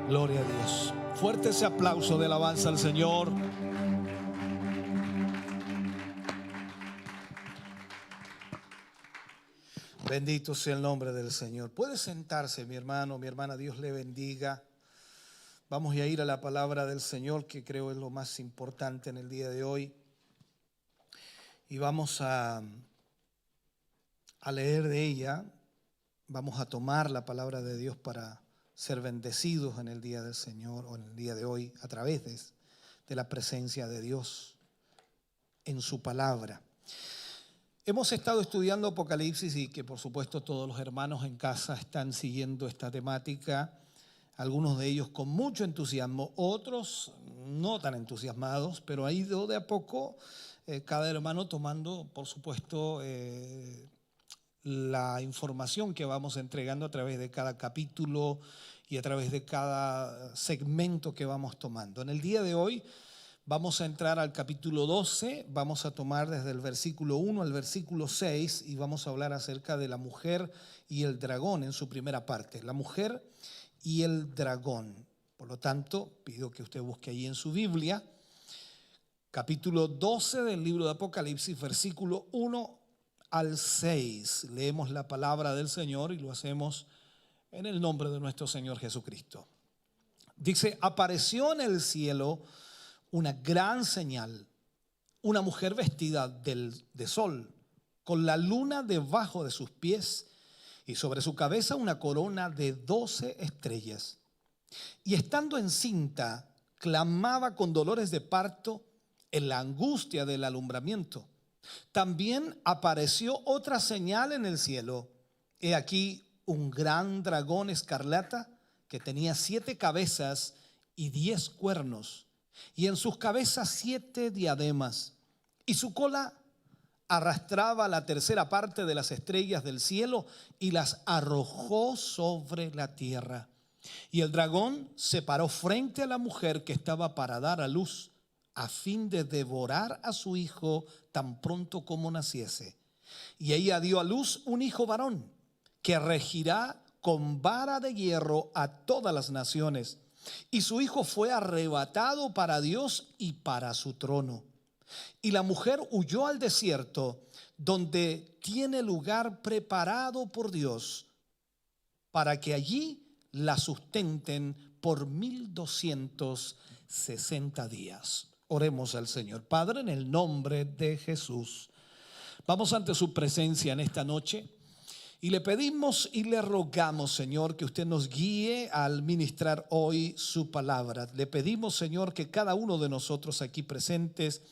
Gloria a Dios. Fuerte ese aplauso de alabanza al Señor. Bendito sea el nombre del Señor. Puede sentarse, mi hermano, mi hermana. Dios le bendiga. Vamos a ir a la palabra del Señor, que creo es lo más importante en el día de hoy. Y vamos a leer de ella. Vamos a tomar la palabra de Dios para ser bendecidos en el día del Señor o en el día de hoy a través de la presencia de Dios en su palabra. Hemos estado estudiando Apocalipsis y que por supuesto todos los hermanos en casa están siguiendo esta temática, algunos de ellos con mucho entusiasmo, otros no tan entusiasmados, pero ha ido de a poco cada hermano tomando por supuesto la información que vamos entregando a través de cada capítulo y a través de cada segmento que vamos tomando. En el día de hoy vamos a entrar al capítulo 12, vamos a tomar desde el versículo 1 al versículo 6 y vamos a hablar acerca de la mujer y el dragón en su primera parte. La mujer y el dragón. Por lo tanto, pido que usted busque ahí en su Biblia, capítulo 12 del libro de Apocalipsis, versículo 1 al 6. Leemos la palabra del Señor y lo hacemos en el nombre de nuestro Señor Jesucristo. Dice: apareció en el cielo una gran señal, una mujer vestida de sol, con la luna debajo de sus pies y sobre su cabeza una corona de 12 estrellas. Y estando encinta, clamaba con dolores de parto en la angustia del alumbramiento. También apareció otra señal en el cielo. He aquí un gran dragón escarlata que tenía 7 cabezas y 10 cuernos, y en sus cabezas 7 diademas, y su cola arrastraba la tercera parte de las estrellas del cielo y las arrojó sobre la tierra. Y el dragón se paró frente a la mujer que estaba para dar a luz, a fin de devorar a su hijo tan pronto como naciese. Y ella dio a luz un hijo varón, que regirá con vara de hierro a todas las naciones. Y su hijo fue arrebatado para Dios y para su trono. Y la mujer huyó al desierto, donde tiene lugar preparado por Dios, para que allí la sustenten por 1260 días. Oremos al Señor. Padre, en el nombre de Jesús, vamos ante su presencia en esta noche y le pedimos y le rogamos, Señor, que usted nos guíe al ministrar hoy su palabra. Le pedimos, Señor, que cada uno de nosotros aquí presentes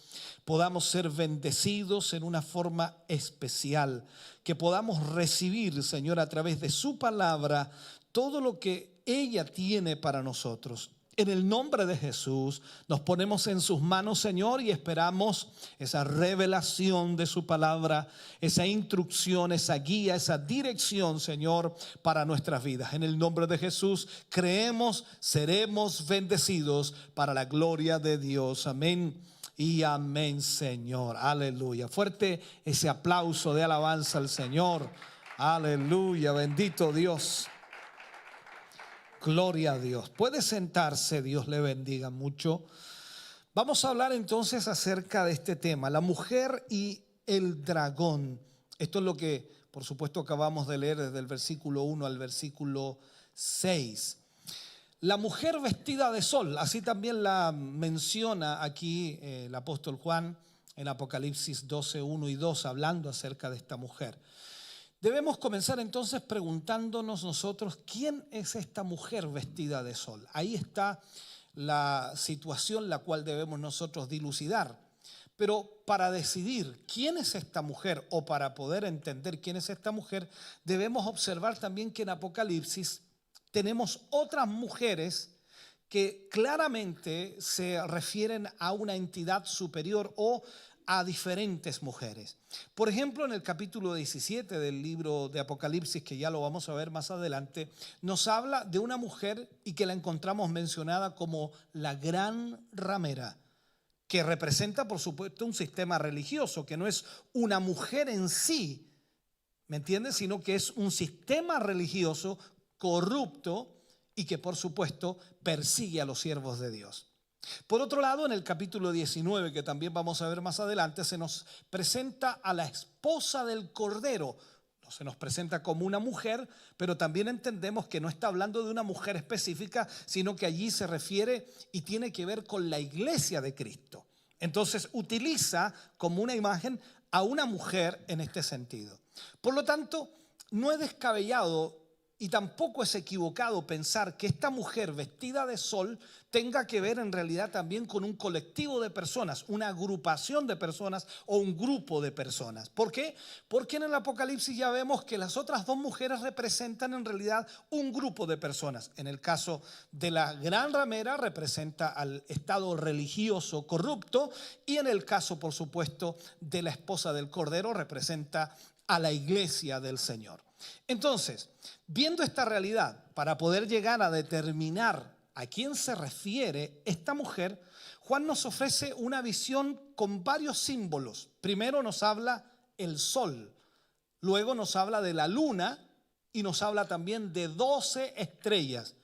podamos ser bendecidos en una forma especial, que podamos recibir, Señor, a través de su palabra todo lo que ella tiene para nosotros. En el nombre de Jesús nos ponemos en sus manos, Señor, y esperamos esa revelación de su palabra, esa instrucción, esa guía, esa dirección, Señor, para nuestras vidas. En el nombre de Jesús creemos, seremos bendecidos para la gloria de Dios. Amén y amén, Señor. Aleluya. Fuerte ese aplauso de alabanza al Señor. Aleluya. Bendito Dios. Gloria a Dios. Puede sentarse, Dios le bendiga mucho. Vamos a hablar entonces acerca de este tema, la mujer y el dragón. Esto es lo que, por supuesto, acabamos de leer desde el versículo 1 al versículo 6. La mujer vestida de sol, así también la menciona aquí el apóstol Juan en Apocalipsis 12, 1 y 2, hablando acerca de esta mujer. Debemos comenzar entonces preguntándonos nosotros, ¿quién es esta mujer vestida de sol? Ahí está la situación la cual debemos nosotros dilucidar. Pero para decidir quién es esta mujer o para poder entender quién es esta mujer, debemos observar también que en Apocalipsis tenemos otras mujeres que claramente se refieren a una entidad superior o a diferentes mujeres. Por ejemplo, en el capítulo 17 del libro de Apocalipsis, que ya lo vamos a ver más adelante, nos habla de una mujer y que la encontramos mencionada como la gran ramera, que representa, por supuesto, un sistema religioso, que no es una mujer en sí, ¿me entiendes? Sino que es un sistema religioso corrupto y que, por supuesto, persigue a los siervos de Dios. Por otro lado, en el capítulo 19, que también vamos a ver más adelante, se nos presenta a la esposa del Cordero. No se nos presenta como una mujer, pero también entendemos que no está hablando de una mujer específica, sino que allí se refiere y tiene que ver con la iglesia de Cristo. Entonces utiliza como una imagen a una mujer en este sentido. Por lo tanto, no es descabellado y tampoco es equivocado pensar que esta mujer vestida de sol tenga que ver en realidad también con un colectivo de personas, una agrupación de personas o un grupo de personas. ¿Por qué? Porque en el Apocalipsis ya vemos que las otras dos mujeres representan en realidad un grupo de personas. En el caso de la gran ramera representa al estado religioso corrupto y en el caso, por supuesto, de la esposa del Cordero representa a la iglesia del Señor. Entonces, viendo esta realidad, para poder llegar a determinar a quién se refiere esta mujer, Juan nos ofrece una visión con varios símbolos. Primero nos habla el sol, luego nos habla de la luna y nos habla también de 12 estrellas.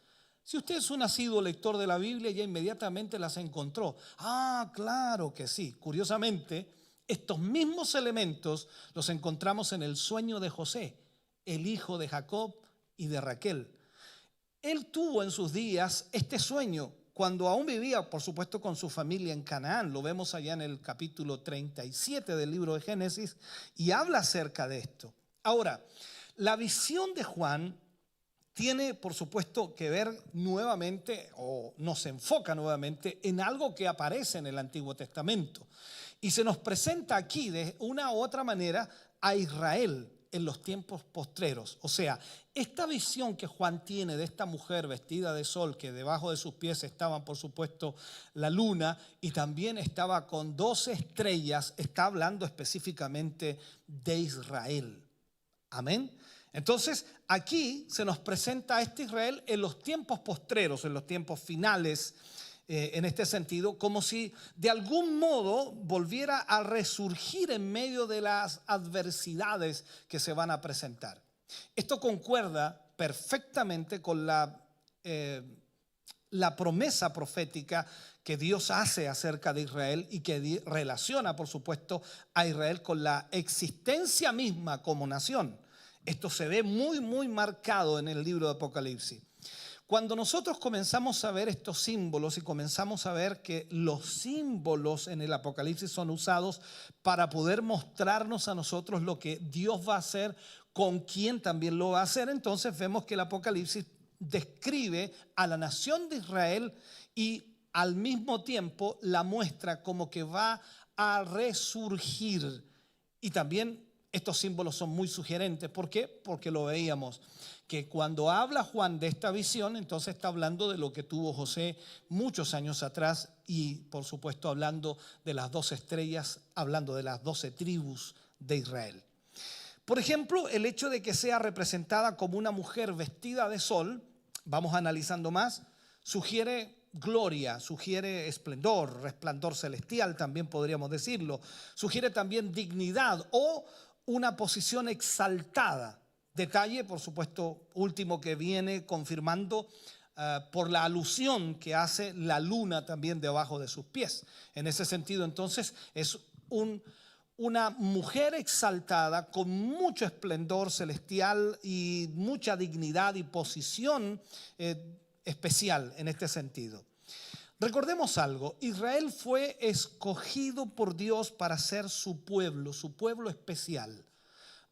Si usted es un asiduo lector de la Biblia, ya inmediatamente las encontró. Ah, claro que sí. Curiosamente, estos mismos elementos los encontramos en el sueño de José, el hijo de Jacob y de Raquel. Él tuvo en sus días este sueño cuando aún vivía, por supuesto, con su familia en Canaán. Lo vemos allá en el capítulo 37 del libro de Génesis y habla acerca de esto. Ahora, la visión de Juan tiene, por supuesto, que ver nuevamente o nos enfoca nuevamente en algo que aparece en el Antiguo Testamento. Y se nos presenta aquí de una u otra manera a Israel en los tiempos postreros. O sea, esta visión que Juan tiene de esta mujer vestida de sol, que debajo de sus pies estaban, por supuesto, la luna y también estaba con 12 estrellas, está hablando específicamente de Israel. Amén. Entonces, aquí se nos presenta a este Israel en los tiempos postreros, en los tiempos finales, en este sentido, como si de algún modo volviera a resurgir en medio de las adversidades que se van a presentar. Esto concuerda perfectamente con la promesa profética que Dios hace acerca de Israel y que relaciona, por supuesto, a Israel con la existencia misma como nación. Esto se ve muy marcado en el libro de Apocalipsis. Cuando nosotros comenzamos a ver estos símbolos y comenzamos a ver que los símbolos en el Apocalipsis son usados para poder mostrarnos a nosotros lo que Dios va a hacer, con quién también lo va a hacer, entonces vemos que el Apocalipsis describe a la nación de Israel y al mismo tiempo la muestra como que va a resurgir. Y también estos símbolos son muy sugerentes. ¿Por qué? Porque lo veíamos que cuando habla Juan de esta visión, entonces está hablando de lo que tuvo José muchos años atrás y por supuesto hablando de las 12 estrellas, hablando de las 12 tribus de Israel. Por ejemplo, el hecho de que sea representada como una mujer vestida de sol, vamos analizando más, sugiere gloria, sugiere esplendor, resplandor celestial, también podríamos decirlo. Sugiere también dignidad o una posición exaltada. Detalle, por supuesto, último que viene confirmando por la alusión que hace la luna también debajo de sus pies. En ese sentido, entonces, es una mujer exaltada con mucho esplendor celestial y mucha dignidad y posición especial en este sentido. Recordemos algo, Israel fue escogido por Dios para ser su pueblo especial.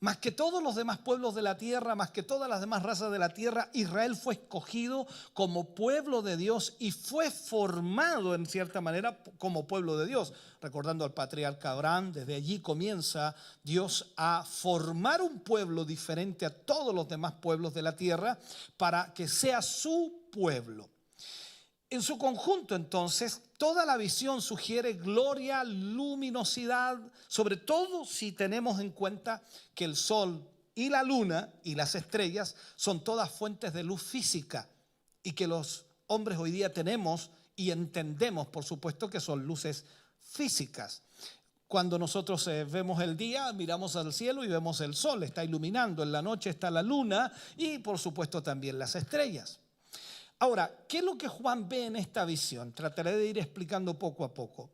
Más que todos los demás pueblos de la tierra, más que todas las demás razas de la tierra, Israel fue escogido como pueblo de Dios y fue formado en cierta manera como pueblo de Dios. Recordando al patriarca Abraham, desde allí comienza Dios a formar un pueblo diferente a todos los demás pueblos de la tierra para que sea su pueblo. En su conjunto, entonces, toda la visión sugiere gloria, luminosidad, sobre todo si tenemos en cuenta que el sol y la luna y las estrellas son todas fuentes de luz física y que los hombres hoy día tenemos y entendemos, por supuesto, que son luces físicas. Cuando nosotros vemos el día, miramos al cielo y vemos el sol, está iluminando. En la noche está la luna y, por supuesto, también las estrellas. Ahora, ¿qué es lo que Juan ve en esta visión? Trataré de ir explicando poco a poco.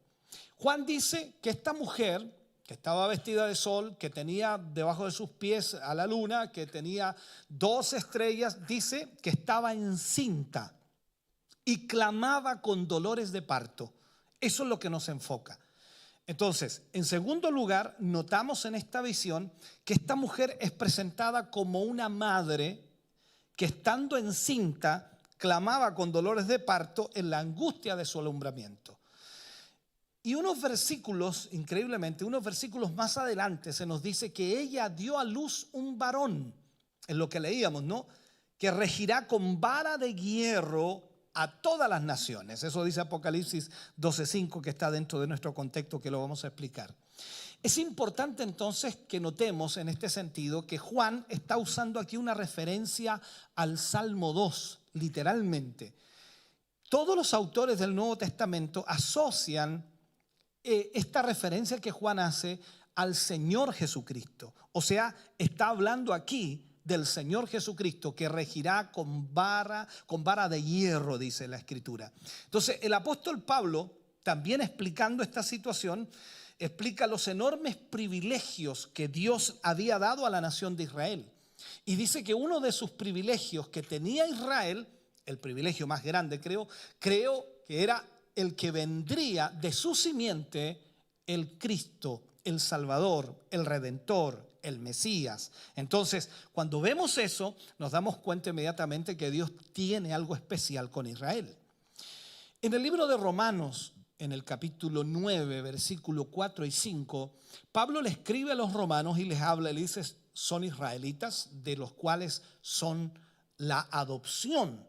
Juan dice que esta mujer, que estaba vestida de sol, que tenía debajo de sus pies a la luna, que tenía 12 estrellas, dice que estaba encinta y clamaba con dolores de parto. Eso es lo que nos enfoca. Entonces, en segundo lugar, notamos en esta visión que esta mujer es presentada como una madre que estando encinta clamaba con dolores de parto en la angustia de su alumbramiento. Y unos versículos, increíblemente, unos versículos más adelante se nos dice que ella dio a luz un varón, en lo que leíamos, ¿no? Que regirá con vara de hierro a todas las naciones. Eso dice Apocalipsis 12:5, que está dentro de nuestro contexto, que lo vamos a explicar. Es importante entonces que notemos en este sentido que Juan está usando aquí una referencia al Salmo 2, literalmente. Todos los autores del Nuevo Testamento asocian esta referencia que Juan hace al Señor Jesucristo. O sea, está hablando aquí del Señor Jesucristo que regirá con vara de hierro, dice la Escritura. Entonces, el apóstol Pablo, también explicando esta situación, explica los enormes privilegios que Dios había dado a la nación de Israel. Y dice que uno de sus privilegios que tenía Israel, el privilegio más grande creo que era el que vendría de su simiente el Cristo, el Salvador, el Redentor, el Mesías. Entonces, cuando vemos eso, nos damos cuenta inmediatamente que Dios tiene algo especial con Israel. En el libro de Romanos, en el capítulo 9, versículo 4 y 5, Pablo le escribe a los romanos y les habla, y dice, son israelitas, de los cuales son la adopción.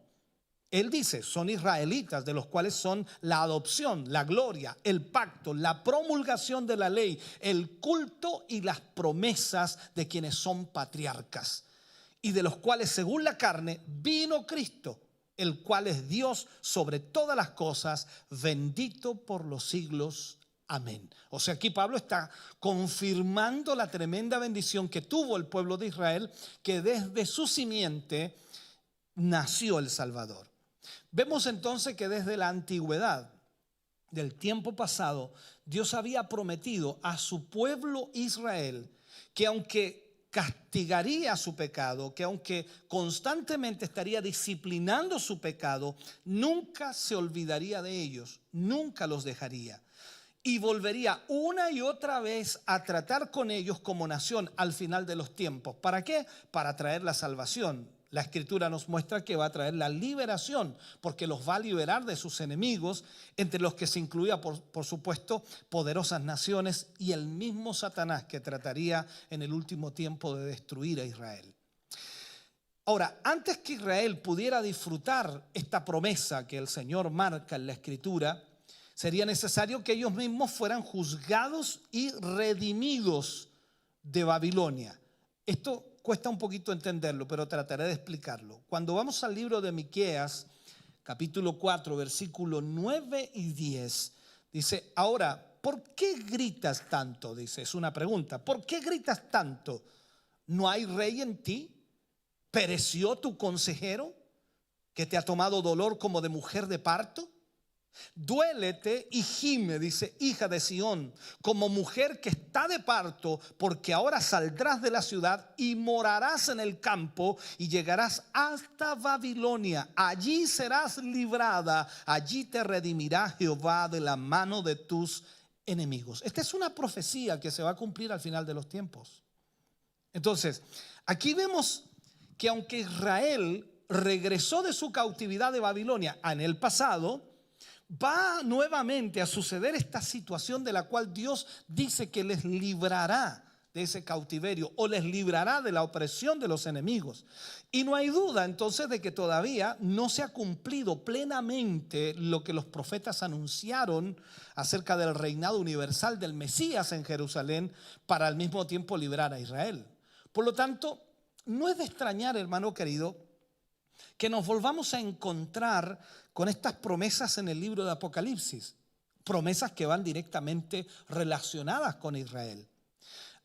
Él dice, son israelitas, de los cuales son la adopción, la gloria, el pacto, la promulgación de la ley, el culto y las promesas de quienes son patriarcas, y de los cuales, según la carne, vino Cristo, el cual es Dios sobre todas las cosas, bendito por los siglos. Amén. O sea, aquí Pablo está confirmando la tremenda bendición que tuvo el pueblo de Israel, que desde su simiente nació el Salvador. Vemos entonces que desde la antigüedad, del tiempo pasado, Dios había prometido a su pueblo Israel que aunque castigaría su pecado, que aunque constantemente estaría disciplinando su pecado, nunca se olvidaría de ellos, nunca los dejaría. Y volvería una y otra vez a tratar con ellos como nación al final de los tiempos. ¿Para qué? Para traer la salvación. La Escritura nos muestra que va a traer la liberación, porque los va a liberar de sus enemigos, entre los que se incluía, por supuesto, poderosas naciones y el mismo Satanás que trataría en el último tiempo de destruir a Israel. Ahora, antes que Israel pudiera disfrutar esta promesa que el Señor marca en la Escritura, sería necesario que ellos mismos fueran juzgados y redimidos de Babilonia. Esto cuesta un poquito entenderlo, pero trataré de explicarlo. Cuando vamos al libro de Miqueas, capítulo 4, versículos 9 y 10, dice: ahora, ¿por qué gritas tanto? Dice, es una pregunta. ¿Por qué gritas tanto? ¿No hay rey en ti? ¿Pereció tu consejero, que te ha tomado dolor como de mujer de parto? Duélete y gime, dice, hija de Sión, como mujer que está de parto, porque ahora saldrás de la ciudad y morarás en el campo y llegarás hasta Babilonia. Allí serás librada, allí te redimirá Jehová de la mano de tus enemigos. Esta es una profecía que se va a cumplir al final de los tiempos. Entonces, aquí vemos que aunque Israel regresó de su cautividad de Babilonia en el pasado, va nuevamente a suceder esta situación de la cual Dios dice que les librará de ese cautiverio o les librará de la opresión de los enemigos. Y no hay duda entonces de que todavía no se ha cumplido plenamente lo que los profetas anunciaron acerca del reinado universal del Mesías en Jerusalén para al mismo tiempo librar a Israel. Por lo tanto, no es de extrañar, hermano querido, que nos volvamos a encontrar con estas promesas en el libro de Apocalipsis, promesas que van directamente relacionadas con Israel.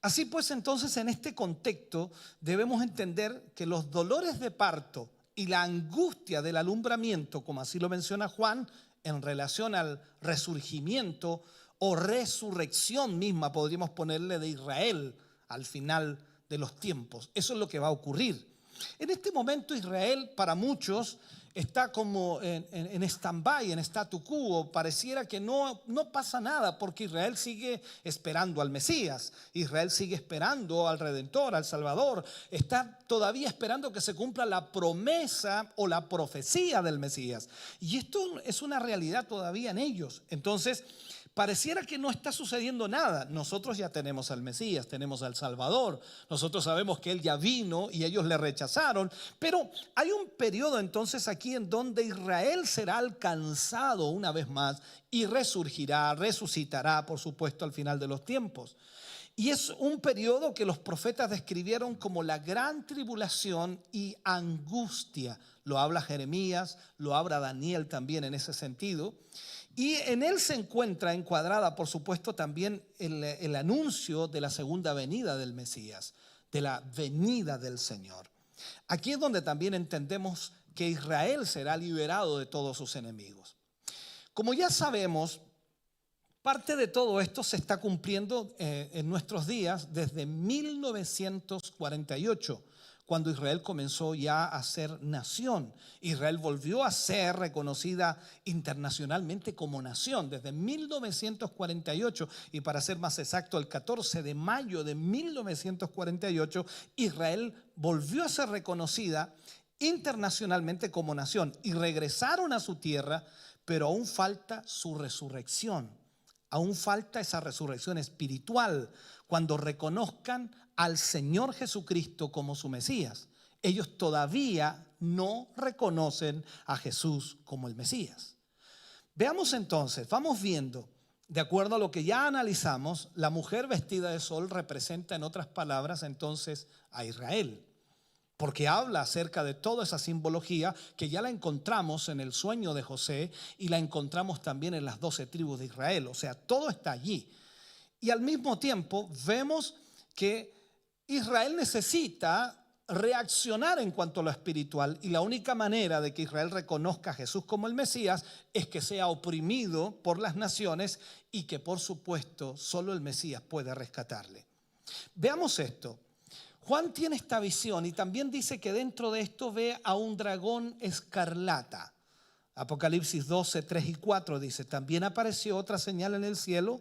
Así pues, entonces, en este contexto debemos entender que los dolores de parto y la angustia del alumbramiento, como así lo menciona Juan, en relación al resurgimiento o resurrección misma, podríamos ponerle, de Israel al final de los tiempos. Eso es lo que va a ocurrir. En este momento Israel para muchos está como en stand-by, en statu quo. Pareciera que no pasa nada porque Israel sigue esperando al Mesías. Israel sigue esperando al Redentor, al Salvador. Está todavía esperando que se cumpla la promesa o la profecía del Mesías. Y esto es una realidad todavía en ellos. Entonces, pareciera que no está sucediendo nada. Nosotros ya tenemos al Mesías, tenemos al Salvador. Nosotros sabemos que Él ya vino y ellos le rechazaron. Pero hay un periodo entonces aquí en donde Israel será alcanzado una vez más y resurgirá, resucitará, por supuesto, al final de los tiempos. Y es un periodo que los profetas describieron como la gran tribulación y angustia. Lo habla Jeremías, lo habla Daniel también en ese sentido. Y en él se encuentra encuadrada, por supuesto, también el anuncio de la segunda venida del Mesías, de la venida del Señor. Aquí es donde también entendemos que Israel será liberado de todos sus enemigos. Como ya sabemos, parte de todo esto se está cumpliendo en nuestros días desde 1948. Cuando Israel comenzó ya a ser nación. Israel volvió a ser reconocida internacionalmente como nación desde 1948 y para ser más exacto el 14 de mayo de 1948 Israel volvió a ser reconocida internacionalmente como nación y regresaron a su tierra, pero aún falta su resurrección. Aún falta esa resurrección espiritual cuando reconozcan al Señor Jesucristo como su Mesías. Ellos todavía no reconocen a Jesús como el Mesías. Veamos entonces, vamos viendo, de acuerdo a lo que ya analizamos, la mujer vestida de sol representa, en otras palabras, entonces a Israel. Porque habla acerca de toda esa simbología que ya la encontramos en el sueño de José y la encontramos también en las 12 tribus de Israel. O sea, todo está allí. Y al mismo tiempo vemos que Israel necesita reaccionar en cuanto a lo espiritual y la única manera de que Israel reconozca a Jesús como el Mesías es que sea oprimido por las naciones y que por supuesto solo el Mesías puede rescatarle. Veamos esto. Juan tiene esta visión y también dice que dentro de esto ve a un dragón escarlata. Apocalipsis 12, 3 y 4 dice: también apareció otra señal en el cielo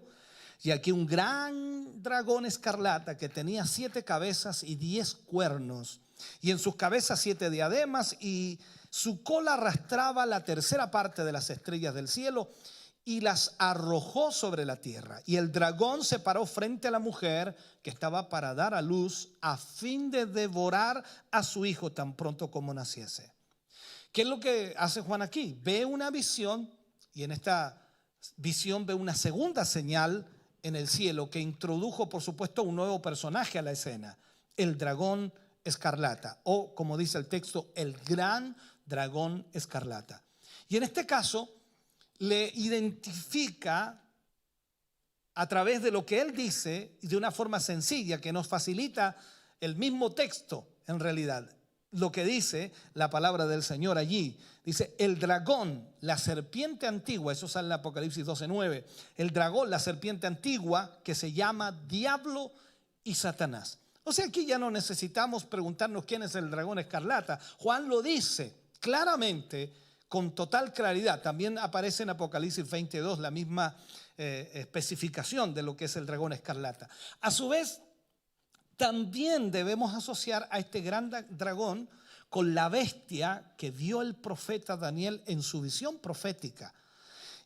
y aquí un gran dragón escarlata que tenía 7 cabezas y 10 cuernos y en sus cabezas 7 diademas y su cola arrastraba la tercera parte de las estrellas del cielo. y las arrojó sobre la tierra. Y el dragón se paró frente a la mujer que estaba para dar a luz, a fin de devorar a su hijo tan pronto como naciese. ¿Qué es lo que hace Juan aquí? Ve una visión, y en esta visión ve una segunda señal en el cielo que introdujo, por supuesto, un nuevo personaje a la escena: el dragón escarlata, o como dice el texto, el gran dragón escarlata. Y en este caso le identifica a través de lo que él dice, y de una forma sencilla que nos facilita el mismo texto en realidad. Lo que dice la palabra del Señor allí, dice: el dragón, la serpiente antigua, eso sale en Apocalipsis 12:9, el dragón, la serpiente antigua, que se llama Diablo y Satanás. O sea, aquí ya no necesitamos preguntarnos quién es el dragón escarlata. Juan lo dice claramente, con total claridad. También aparece en Apocalipsis 22 la misma especificación de lo que es el dragón escarlata. A su vez, también debemos asociar a este gran dragón con la bestia que vio el profeta Daniel en su visión profética,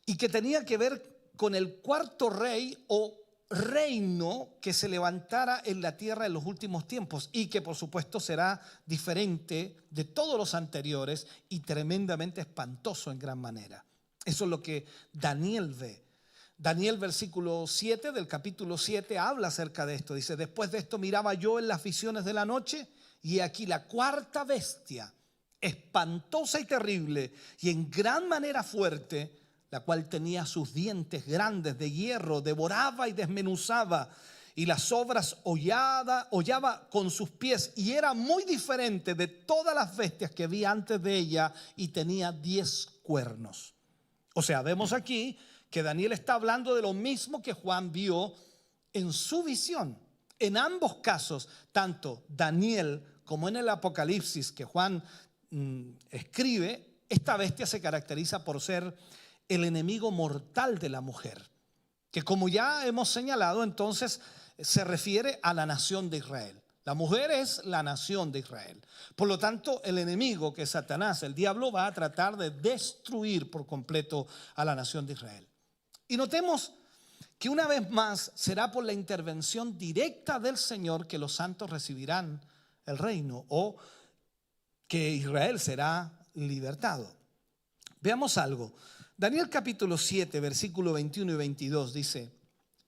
y que tenía que ver con el cuarto rey o reino que se levantara en la tierra en los últimos tiempos, y que por supuesto será diferente de todos los anteriores y tremendamente espantoso en gran manera. Eso es lo que Daniel ve. Daniel, versículo 7 del capítulo 7, habla acerca de esto. Dice: después de esto miraba yo en las visiones de la noche, y aquí la cuarta bestia, espantosa y terrible, y en gran manera fuerte, la cual tenía sus dientes grandes de hierro, devoraba y desmenuzaba, y las sobras hollaba con sus pies, y era muy diferente de todas las bestias que había antes de ella, y tenía 10 cuernos. O sea, vemos aquí que Daniel está hablando de lo mismo que Juan vio en su visión. En ambos casos, tanto Daniel como en el Apocalipsis que Juan escribe, esta bestia se caracteriza por ser el enemigo mortal de la mujer, que, como ya hemos señalado, entonces se refiere a la nación de Israel. La mujer es la nación de Israel. Por lo tanto, el enemigo, que es Satanás, el diablo, va a tratar de destruir por completo a la nación de Israel. Y notemos que una vez más será por la intervención directa del Señor que los santos recibirán el reino, o que Israel será libertado. Veamos algo. Daniel capítulo 7, versículo 21 y 22 dice: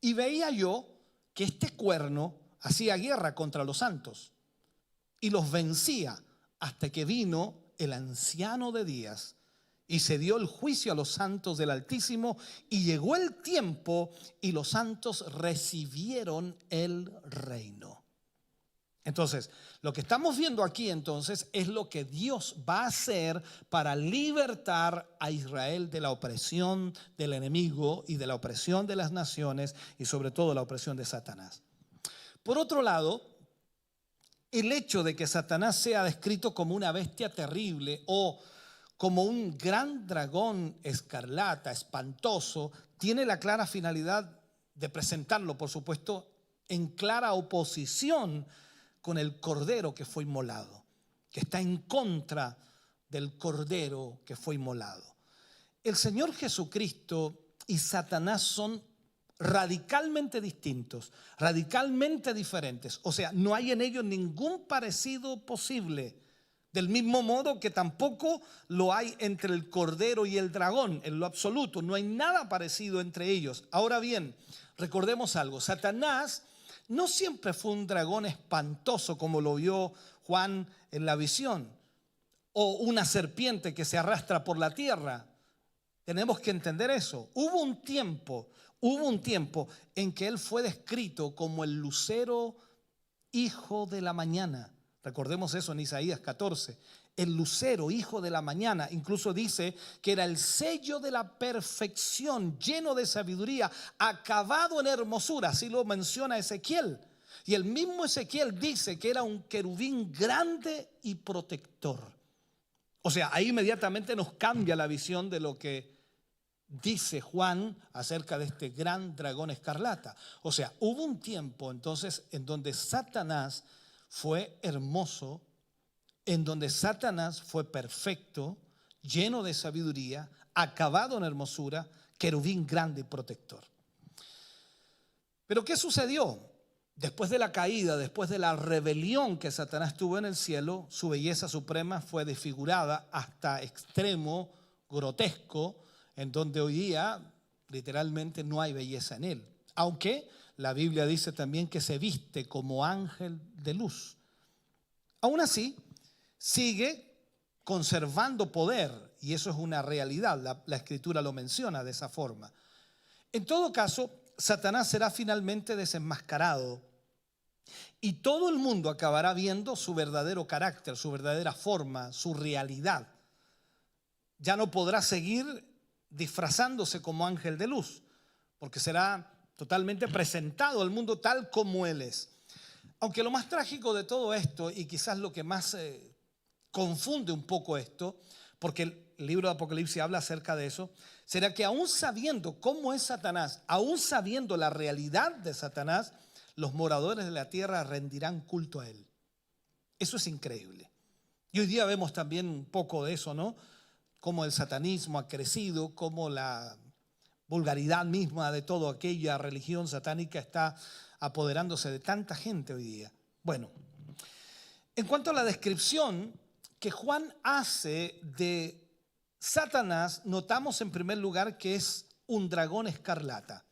y veía yo que este cuerno hacía guerra contra los santos y los vencía, hasta que vino el anciano de días y se dio el juicio a los santos del Altísimo, y llegó el tiempo y los santos recibieron el reino. Entonces, lo que estamos viendo aquí entonces es lo que Dios va a hacer para libertar a Israel de la opresión del enemigo y de la opresión de las naciones, y sobre todo la opresión de Satanás. Por otro lado, el hecho de que Satanás sea descrito como una bestia terrible o como un gran dragón escarlata, espantoso, tiene la clara finalidad de presentarlo, por supuesto, en clara oposición con el cordero que fue inmolado, que está en contra del cordero que fue inmolado. El Señor Jesucristo y Satanás son radicalmente distintos, radicalmente diferentes. O sea, no hay en ellos ningún parecido posible. Del mismo modo que tampoco lo hay entre el cordero y el dragón, en lo absoluto. No hay nada parecido entre ellos. Ahora bien, recordemos algo: Satanás no siempre fue un dragón espantoso como lo vio Juan en la visión, o una serpiente que se arrastra por la tierra. Tenemos que entender eso. Hubo un tiempo en que él fue descrito como el lucero hijo de la mañana. Recordemos eso en Isaías 14. El lucero, hijo de la mañana. Incluso dice que era el sello de la perfección, lleno de sabiduría, acabado en hermosura. Así lo menciona Ezequiel. Y el mismo Ezequiel dice que era un querubín grande y protector. O sea, ahí inmediatamente nos cambia la visión de lo que dice Juan acerca de este gran dragón escarlata. O sea, hubo un tiempo entonces en donde Satanás fue hermoso, en donde Satanás fue perfecto, lleno de sabiduría, acabado en hermosura, querubín grande y protector. Pero ¿qué sucedió? Después de la caída, después de la rebelión que Satanás tuvo en el cielo, su belleza suprema fue desfigurada hasta extremo grotesco, en donde hoy día literalmente no hay belleza en él. Aunque la Biblia dice también que se viste como ángel de luz. Aún así, sigue conservando poder, y eso es una realidad. La Escritura lo menciona de esa forma. En todo caso, Satanás será finalmente desenmascarado y todo el mundo acabará viendo su verdadero carácter, su verdadera forma, su realidad. Ya no podrá seguir disfrazándose como ángel de luz, porque será totalmente presentado al mundo tal como él es. Aunque lo más trágico de todo esto, y quizás lo que más confunde un poco esto, porque el libro de Apocalipsis habla acerca de eso, será que aún sabiendo cómo es Satanás, aún sabiendo la realidad de Satanás, los moradores de la tierra rendirán culto a él. Eso es increíble. Y hoy día vemos también un poco de eso, ¿no? Cómo el satanismo ha crecido, cómo la vulgaridad misma de toda aquella religión satánica está apoderándose de tanta gente hoy día. Bueno, en cuanto a la descripción que Juan hace de Satanás, notamos en primer lugar que es un dragón escarlata.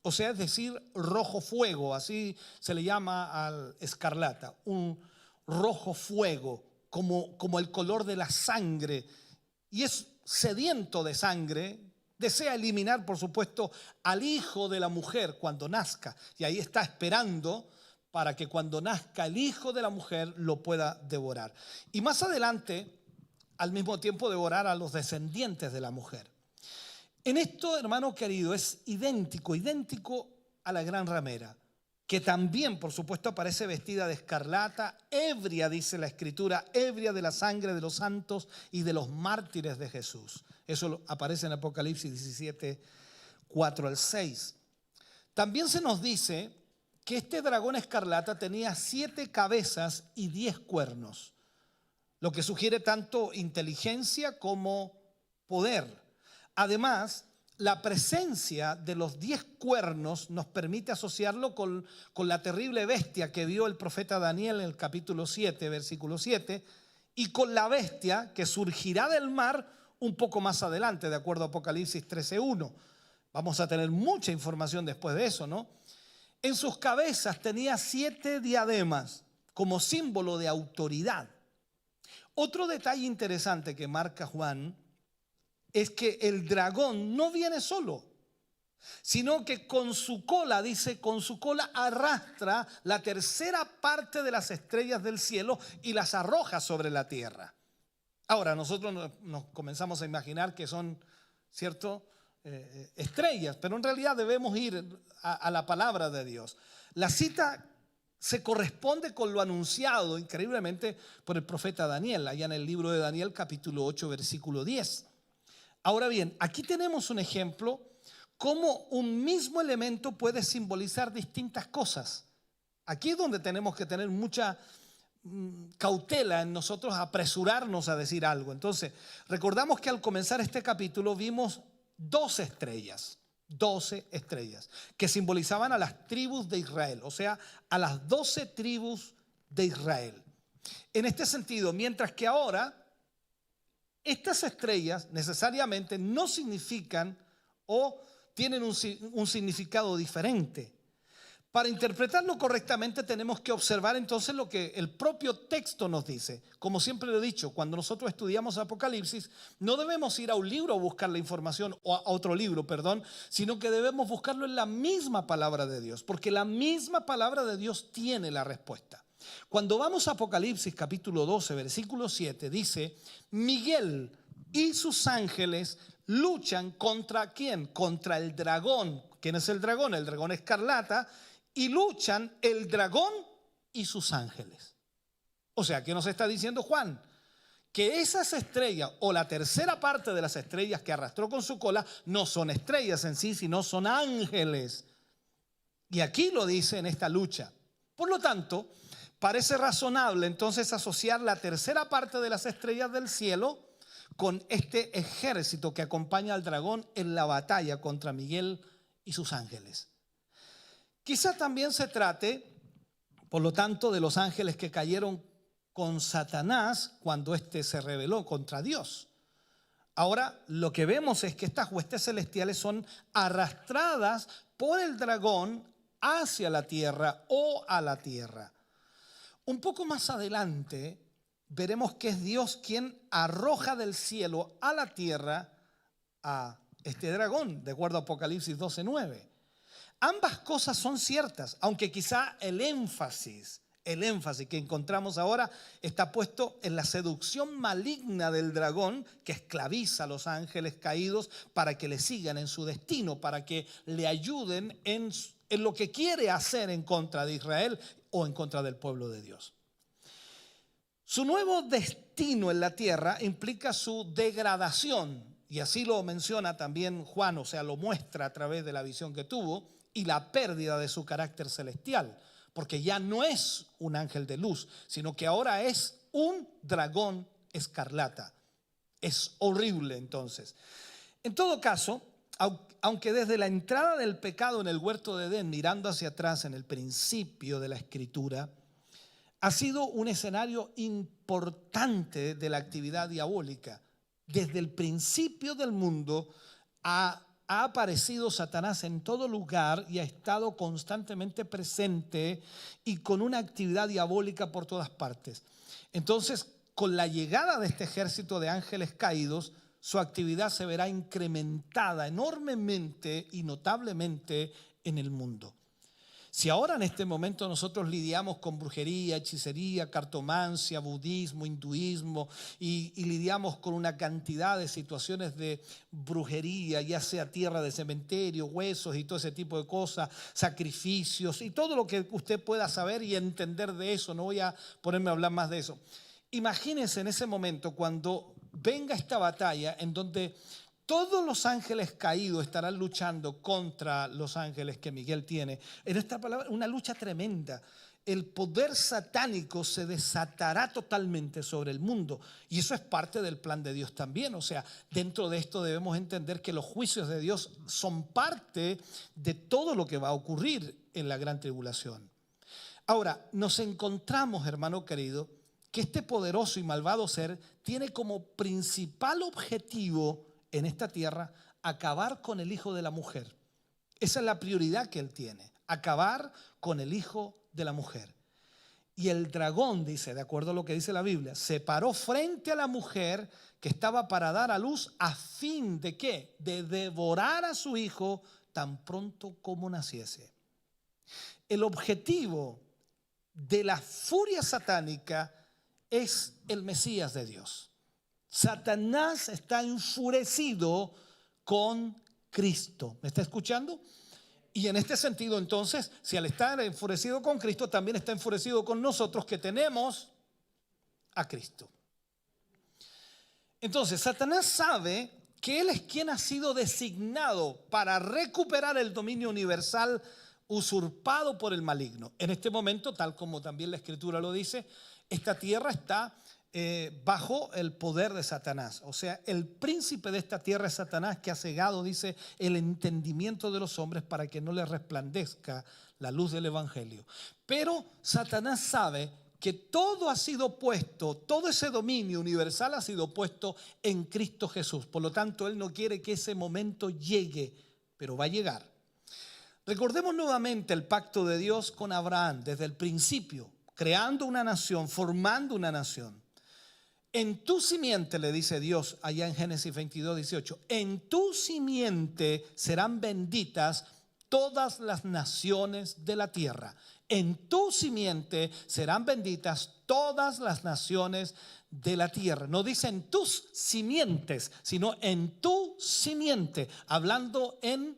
O sea, es decir, rojo fuego, así se le llama al escarlata, un rojo fuego, como el color de la sangre. Y es sediento de sangre, desea eliminar, por supuesto, al hijo de la mujer cuando nazca. Y ahí está esperando para que cuando nazca el hijo de la mujer lo pueda devorar. Y más adelante, al mismo tiempo, devorar a los descendientes de la mujer. En esto, hermano querido, es idéntico a la gran ramera, que también, por supuesto, aparece vestida de escarlata, ebria, dice la Escritura, ebria de la sangre de los santos y de los mártires de Jesús. Eso aparece en Apocalipsis 17, 4 al 6. También se nos dice que este dragón escarlata tenía 7 cabezas y 10 cuernos, lo que sugiere tanto inteligencia como poder. Además, la presencia de los 10 cuernos nos permite asociarlo con la terrible bestia que vio el profeta Daniel en el capítulo 7, versículo 7, y con la bestia que surgirá del mar un poco más adelante, de acuerdo a Apocalipsis 13:1. Vamos a tener mucha información después de eso, ¿no? En sus cabezas tenía 7 diademas como símbolo de autoridad. Otro detalle interesante que marca Juan es que el dragón no viene solo, sino que con su cola, dice, con su cola arrastra la tercera parte de las estrellas del cielo y las arroja sobre la tierra. Ahora, nosotros nos comenzamos a imaginar que son, ¿cierto?, estrellas, pero en realidad debemos ir a la palabra de Dios. La cita se corresponde con lo anunciado increíblemente por el profeta Daniel, allá en el libro de Daniel capítulo 8, versículo 10. Ahora bien, aquí tenemos un ejemplo cómo un mismo elemento puede simbolizar distintas cosas. Aquí es donde tenemos que tener mucha cautela en nosotros, apresurarnos a decir algo. Entonces, recordamos que al comenzar este capítulo vimos 12 estrellas que simbolizaban a las tribus de Israel, o sea, a las 12 tribus de Israel. En este sentido, mientras que ahora estas estrellas necesariamente no significan o tienen un significado diferente. Para interpretarlo correctamente tenemos que observar entonces lo que el propio texto nos dice. Como siempre lo he dicho, cuando nosotros estudiamos Apocalipsis, no debemos ir a un libro a buscar la información, o a otro libro, perdón, sino que debemos buscarlo en la misma palabra de Dios, porque la misma palabra de Dios tiene la respuesta. Cuando vamos a Apocalipsis capítulo 12, versículo 7, dice: Miguel y sus ángeles luchan ¿contra quién? Contra el dragón. ¿Quién es el dragón? El dragón escarlata. Y luchan el dragón y sus ángeles. O sea, ¿qué nos está diciendo Juan? Que esas estrellas, o la tercera parte de las estrellas que arrastró con su cola, no son estrellas en sí, sino son ángeles. Y aquí lo dice en esta lucha. Por lo tanto, parece razonable entonces asociar la tercera parte de las estrellas del cielo con este ejército que acompaña al dragón en la batalla contra Miguel y sus ángeles. Quizá también se trate, por lo tanto, de los ángeles que cayeron con Satanás cuando éste se rebeló contra Dios. Ahora lo que vemos es que estas huestes celestiales son arrastradas por el dragón hacia la tierra o a la tierra. Un poco más adelante veremos que es Dios quien arroja del cielo a la tierra a este dragón, de acuerdo a Apocalipsis 12:9. Ambas cosas son ciertas, aunque quizá el énfasis que encontramos ahora está puesto en la seducción maligna del dragón que esclaviza a los ángeles caídos para que le sigan en su destino, para que le ayuden en lo que quiere hacer en contra de Israel o en contra del pueblo de Dios. Su nuevo destino en la tierra implica su degradación, y así lo menciona también Juan, o sea, lo muestra a través de la visión que tuvo, y la pérdida de su carácter celestial, porque ya no es un ángel de luz, sino que ahora es un dragón escarlata. Es horrible entonces. En todo caso, aunque desde la entrada del pecado en el huerto de Edén, mirando hacia atrás en el principio de la Escritura, ha sido un escenario importante de la actividad diabólica. Desde el principio del mundo ha aparecido Satanás en todo lugar y ha estado constantemente presente y con una actividad diabólica por todas partes. Entonces, con la llegada de este ejército de ángeles caídos, su actividad se verá incrementada enormemente y notablemente en el mundo. Si ahora en este momento nosotros lidiamos con brujería, hechicería, cartomancia, budismo, hinduismo y lidiamos con una cantidad de situaciones de brujería, ya sea tierra de cementerio, huesos y todo ese tipo de cosas, sacrificios y todo lo que usted pueda saber y entender de eso, no voy a ponerme a hablar más de eso. Imagínense en ese momento cuando venga esta batalla en donde todos los ángeles caídos estarán luchando contra los ángeles que Miguel tiene. En esta palabra, una lucha tremenda. El poder satánico se desatará totalmente sobre el mundo. Y eso es parte del plan de Dios también. O sea, dentro de esto debemos entender que los juicios de Dios son parte de todo lo que va a ocurrir en la gran tribulación. Ahora, nos encontramos, hermano querido, que este poderoso y malvado ser tiene como principal objetivo en esta tierra acabar con el hijo de la mujer. Esa es la prioridad que él tiene, acabar con el hijo de la mujer. Y el dragón, dice, de acuerdo a lo que dice la Biblia, se paró frente a la mujer que estaba para dar a luz a fin de ¿qué? De devorar a su hijo tan pronto como naciese. El objetivo de la furia satánica es el Mesías de Dios. Satanás está enfurecido con Cristo. ¿Me está escuchando? Y en este sentido, entonces, si al estar enfurecido con Cristo, también está enfurecido con nosotros que tenemos a Cristo. Entonces, Satanás sabe que él es quien ha sido designado para recuperar el dominio universal usurpado por el maligno. En este momento, tal como también la Escritura lo dice, esta tierra está bajo el poder de Satanás. O sea, el príncipe de esta tierra es Satanás, que ha cegado, dice, el entendimiento de los hombres para que no les resplandezca la luz del evangelio. Pero Satanás sabe que todo ha sido puesto, todo ese dominio universal ha sido puesto en Cristo Jesús. Por lo tanto, él no quiere que ese momento llegue, pero va a llegar. Recordemos nuevamente el pacto de Dios con Abraham desde el principio, creando una nación, formando una nación. En tu simiente, le dice Dios allá en Génesis 22:18, en tu simiente serán benditas todas las naciones de la tierra. En tu simiente serán benditas todas las naciones de la tierra. No dice en tus simientes, sino en tu simiente, hablando en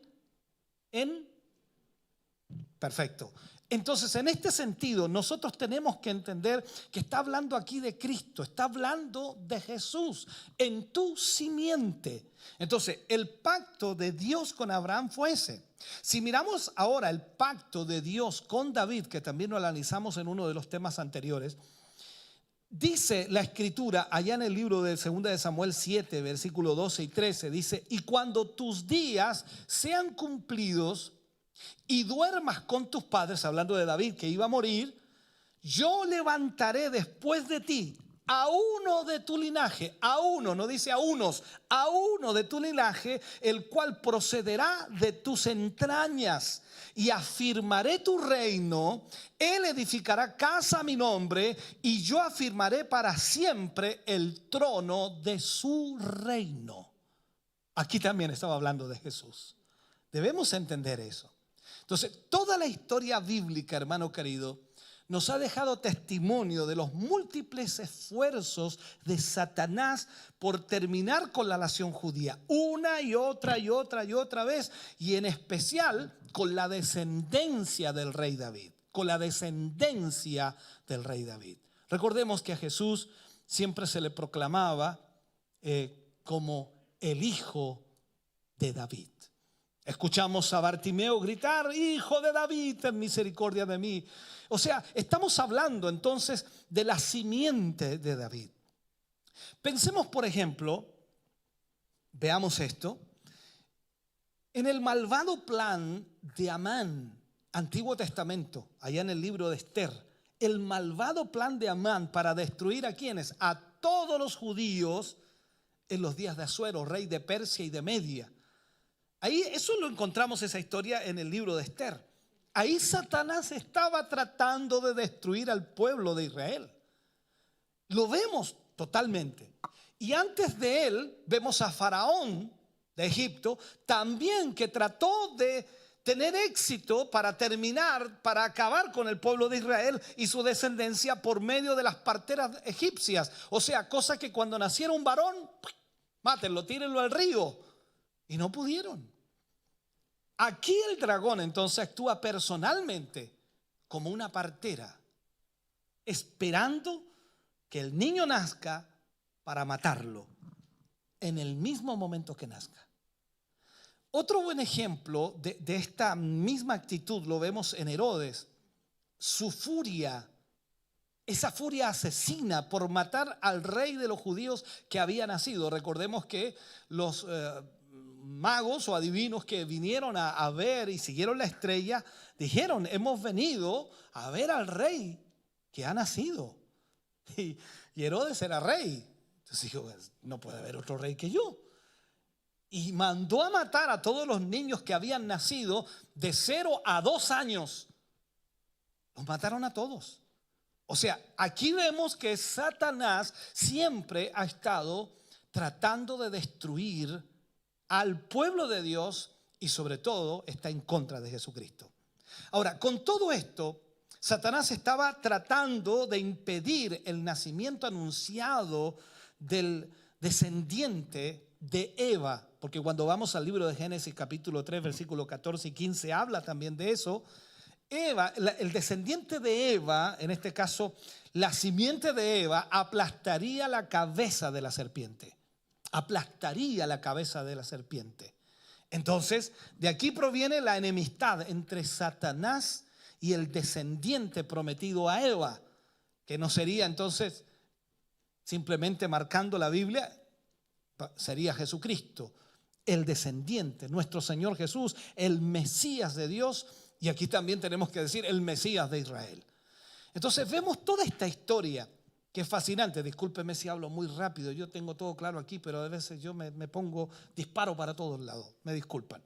perfecto. Entonces, en este sentido, nosotros tenemos que entender que está hablando aquí de Cristo, está hablando de Jesús, en tu simiente. Entonces, el pacto de Dios con Abraham fue ese. Si miramos ahora el pacto de Dios con David, que también lo analizamos en uno de los temas anteriores, Dice la escritura allá en el libro de 2 de Samuel 7, versículo 12 y 13, dice: y cuando tus días sean cumplidos y duermas con tus padres, hablando de David que iba a morir, yo levantaré después de ti a uno de tu linaje, a uno, no dice a unos, a uno de tu linaje, el cual procederá de tus entrañas, y afirmaré tu reino. Él edificará casa a mi nombre, y yo afirmaré para siempre el trono de su reino. Aquí también estaba hablando de Jesús. Debemos entender eso. Entonces, toda la historia bíblica, hermano querido, nos ha dejado testimonio de los múltiples esfuerzos de Satanás por terminar con la nación judía, una y otra y otra y otra vez, y en especial con la descendencia del rey David, con la descendencia del rey David. Recordemos que a Jesús siempre se le proclamaba como el hijo de David. Escuchamos a Bartimeo gritar: hijo de David, ten misericordia de mí. O sea, estamos hablando entonces de la simiente de David. Pensemos, por ejemplo, veamos esto, en el malvado plan de Amán, Antiguo Testamento, allá en el libro de Esther. El malvado plan de Amán para destruir ¿a quiénes? A todos los judíos en los días de Asuero, rey de Persia y de Media. Ahí eso lo encontramos, esa historia, en el libro de Esther. Ahí Satanás estaba tratando de destruir al pueblo de Israel. Lo vemos totalmente. Y antes de él vemos a Faraón de Egipto también, que trató de tener éxito para terminar, para acabar con el pueblo de Israel y su descendencia por medio de las parteras egipcias. O sea, cosa que cuando naciera un varón, mátenlo, tírenlo al río. Y no pudieron. Aquí el dragón entonces actúa personalmente como una partera, esperando que el niño nazca para matarlo en el mismo momento que nazca. Otro buen ejemplo de esta misma actitud lo vemos en Herodes. Su furia, esa furia asesina por matar al rey de los judíos que había nacido. Recordemos que los magos o adivinos que vinieron a ver y siguieron la estrella dijeron: hemos venido a ver al rey que ha nacido. Y Herodes era rey. Entonces dijo: no puede haber otro rey que yo. Y mandó a matar a todos los niños que habían nacido de 0 a 2 años. Los mataron a todos. O sea, aquí vemos que Satanás siempre ha estado tratando de destruir al pueblo de Dios, y sobre todo está en contra de Jesucristo. Ahora, con todo esto, Satanás estaba tratando de impedir el nacimiento anunciado del descendiente de Eva, porque cuando vamos al libro de Génesis capítulo 3 versículo 14 y 15 habla también de eso. Eva, el descendiente de Eva, en este caso la simiente de Eva, aplastaría la cabeza de la serpiente. Aplastaría la cabeza de la serpiente. Entonces, de aquí proviene la enemistad entre Satanás y el descendiente prometido a Eva, que no sería entonces simplemente marcando la Biblia, sería Jesucristo, el descendiente, nuestro Señor Jesús, el Mesías de Dios, y aquí también tenemos que decir el Mesías de Israel. Entonces vemos toda esta historia que es fascinante. Discúlpeme si hablo muy rápido, yo tengo todo claro aquí, pero a veces yo me pongo, disparo para todos lados, me disculpan.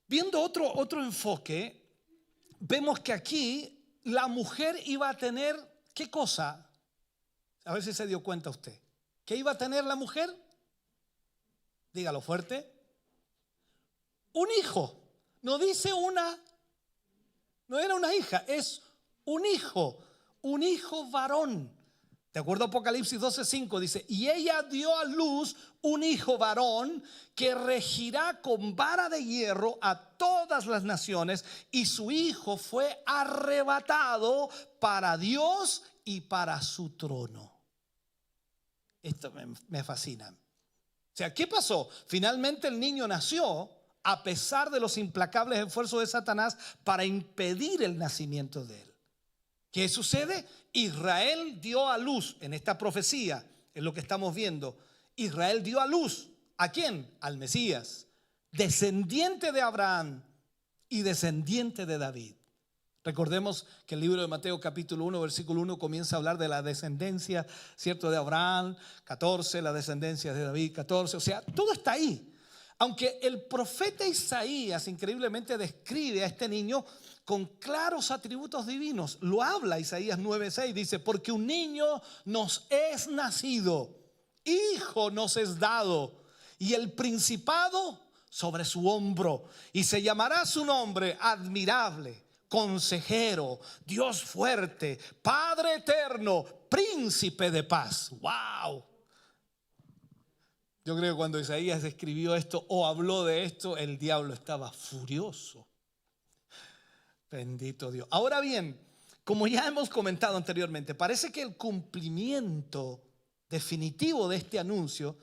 Viendo otro enfoque, vemos que aquí la mujer iba a tener, ¿qué cosa? A ver si se dio cuenta usted. ¿Qué iba a tener la mujer? Dígalo fuerte. Un hijo. No dice no era una hija, es un hijo varón. De acuerdo a Apocalipsis 12:5 dice: y ella dio a luz un hijo varón que regirá con vara de hierro a todas las naciones, y su hijo fue arrebatado para Dios y para su trono. Esto me fascina. O sea, ¿qué pasó? Finalmente el niño nació a pesar de los implacables esfuerzos de Satanás para impedir el nacimiento de él. ¿Qué sucede? Israel dio a luz en esta profecía, es lo que estamos viendo. Israel dio a luz, ¿a quién? Al Mesías, descendiente de Abraham y descendiente de David. Recordemos que el libro de Mateo capítulo 1 versículo 1 comienza a hablar de la descendencia, ¿cierto?, de Abraham, 14, la descendencia de David, 14, o sea, todo está ahí. Aunque el profeta Isaías increíblemente describe a este niño con claros atributos divinos. Lo habla Isaías 9:6, dice, porque un niño nos es nacido, hijo nos es dado, y el principado sobre su hombro, y se llamará su nombre admirable, consejero, Dios fuerte, Padre eterno, príncipe de paz. ¡Wow! Yo creo que cuando Isaías escribió esto o habló de esto, el diablo estaba furioso. Bendito Dios. Ahora bien, como ya hemos comentado anteriormente, parece que el cumplimiento definitivo de este anuncio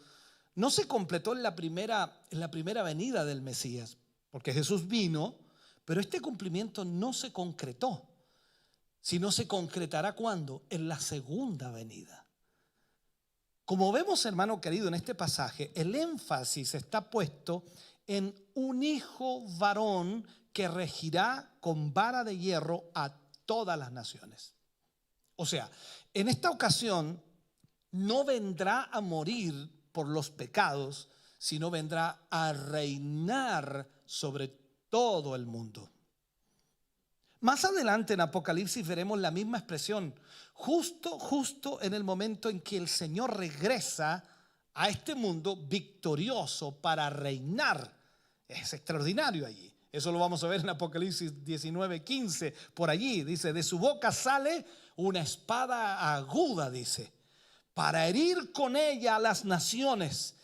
no se completó en la primera venida del Mesías, porque Jesús vino, pero este cumplimiento no se concretó, sino se concretará ¿cuándo? En la segunda venida. Como vemos, hermano querido, en este pasaje, el énfasis está puesto en un hijo varón que regirá con vara de hierro a todas las naciones. O sea, en esta ocasión no vendrá a morir por los pecados, sino vendrá a reinar sobre todo el mundo. Más adelante en Apocalipsis veremos la misma expresión, justo en el momento en que el Señor regresa a este mundo victorioso para reinar. Es extraordinario allí. Eso lo vamos a ver en Apocalipsis 19:15. Por allí dice, de su boca sale una espada aguda, dice, para herir con ella a las naciones.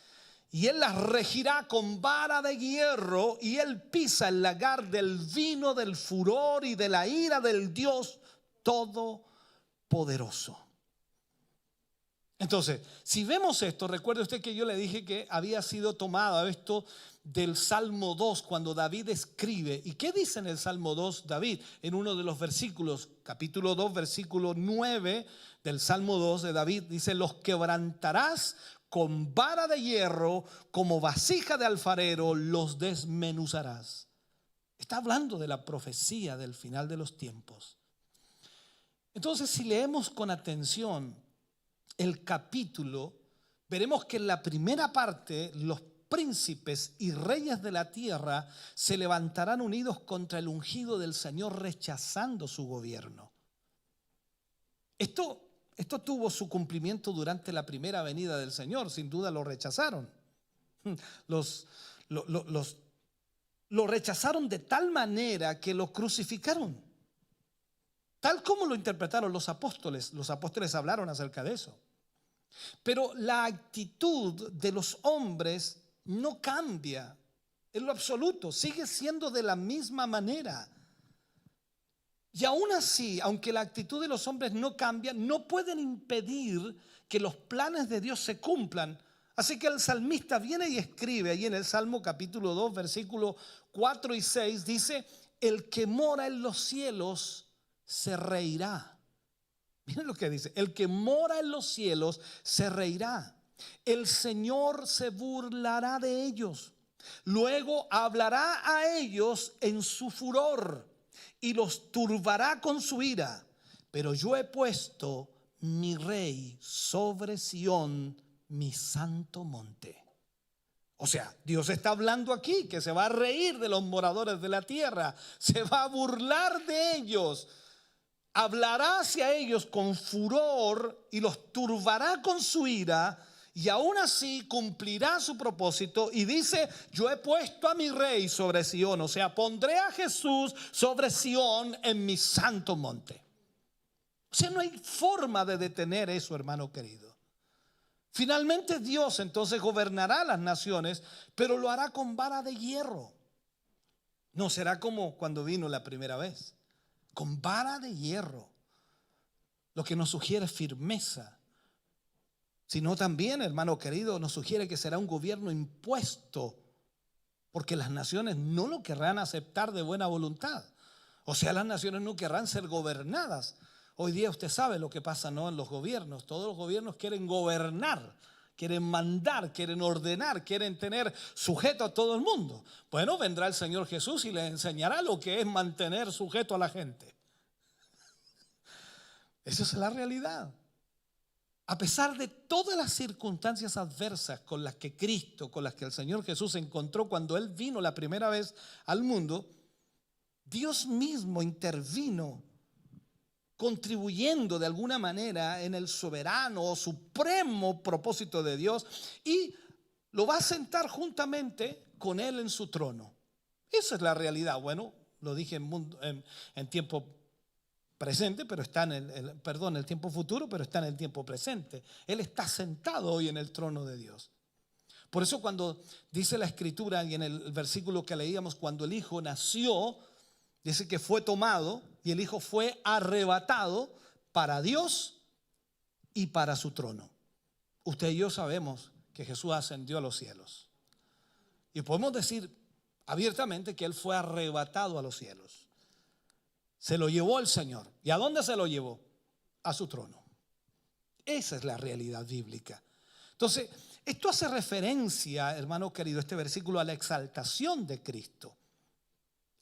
Y él las regirá con vara de hierro, y él pisa el lagar del vino del furor y de la ira del Dios Todopoderoso. Entonces, si vemos esto, recuerde usted que yo le dije que había sido tomado esto del Salmo 2, cuando David escribe. ¿Y qué dice en el Salmo 2 David? En uno de los versículos, capítulo 2, versículo 9 del Salmo 2 de David, dice, los quebrantarás con vara de hierro, como vasija de alfarero, los desmenuzarás. Está hablando de la profecía del final de los tiempos. Entonces, si leemos con atención el capítulo, veremos que en la primera parte los príncipes y reyes de la tierra se levantarán unidos contra el ungido del Señor, rechazando su gobierno. Esto tuvo su cumplimiento durante la primera venida del Señor. Sin duda lo rechazaron. Lo rechazaron de tal manera que lo crucificaron. Tal como lo interpretaron los apóstoles. Los apóstoles hablaron acerca de eso. Pero la actitud de los hombres no cambia en lo absoluto. Sigue siendo de la misma manera. Y aún así, aunque la actitud de los hombres no cambia, no pueden impedir que los planes de Dios se cumplan. Así que el salmista viene y escribe ahí en el Salmo capítulo 2, versículos 4 y 6, dice, el que mora en los cielos se reirá. Miren lo que dice, el que mora en los cielos se reirá. El Señor se burlará de ellos. Luego hablará a ellos en su furor y los turbará con su ira. Pero yo he puesto mi rey sobre Sión, mi santo monte. O sea, Dios está hablando aquí que se va a reír de los moradores de la tierra, se va a burlar de ellos, hablará hacia ellos con furor y los turbará con su ira. Y aún así cumplirá su propósito y dice, yo he puesto a mi rey sobre Sión, o sea, pondré a Jesús sobre Sión en mi santo monte. O sea, no hay forma de detener eso, hermano querido. Finalmente Dios entonces gobernará las naciones, pero lo hará con vara de hierro. No será como cuando vino la primera vez, con vara de hierro, lo que nos sugiere firmeza. Sino también, hermano querido, nos sugiere que será un gobierno impuesto, porque las naciones no lo querrán aceptar de buena voluntad. O sea, las naciones no querrán ser gobernadas. Hoy día usted sabe lo que pasa, ¿no?, en los gobiernos. Todos los gobiernos quieren gobernar, quieren mandar, quieren ordenar, quieren tener sujeto a todo el mundo. Bueno, vendrá el Señor Jesús y les enseñará lo que es mantener sujeto a la gente. Esa es la realidad. A pesar de todas las circunstancias adversas con las que Cristo, con las que el Señor Jesús se encontró cuando Él vino la primera vez al mundo, Dios mismo intervino, contribuyendo de alguna manera en el soberano o supremo propósito de Dios, y lo va a sentar juntamente con Él en su trono. Esa es la realidad. Bueno, lo dije en tiempo presente, pero está en el tiempo futuro, pero está en el tiempo presente. Él está sentado hoy en el trono de Dios. Por eso cuando dice la Escritura y en el versículo que leíamos, cuando el Hijo nació, dice que fue tomado y el Hijo fue arrebatado para Dios y para su trono. Usted y yo sabemos que Jesús ascendió a los cielos. Y podemos decir abiertamente que Él fue arrebatado a los cielos. Se lo llevó el Señor. ¿Y a dónde se lo llevó? A su trono. Esa es la realidad bíblica. Entonces, esto hace referencia, hermano querido, este versículo, a la exaltación de Cristo.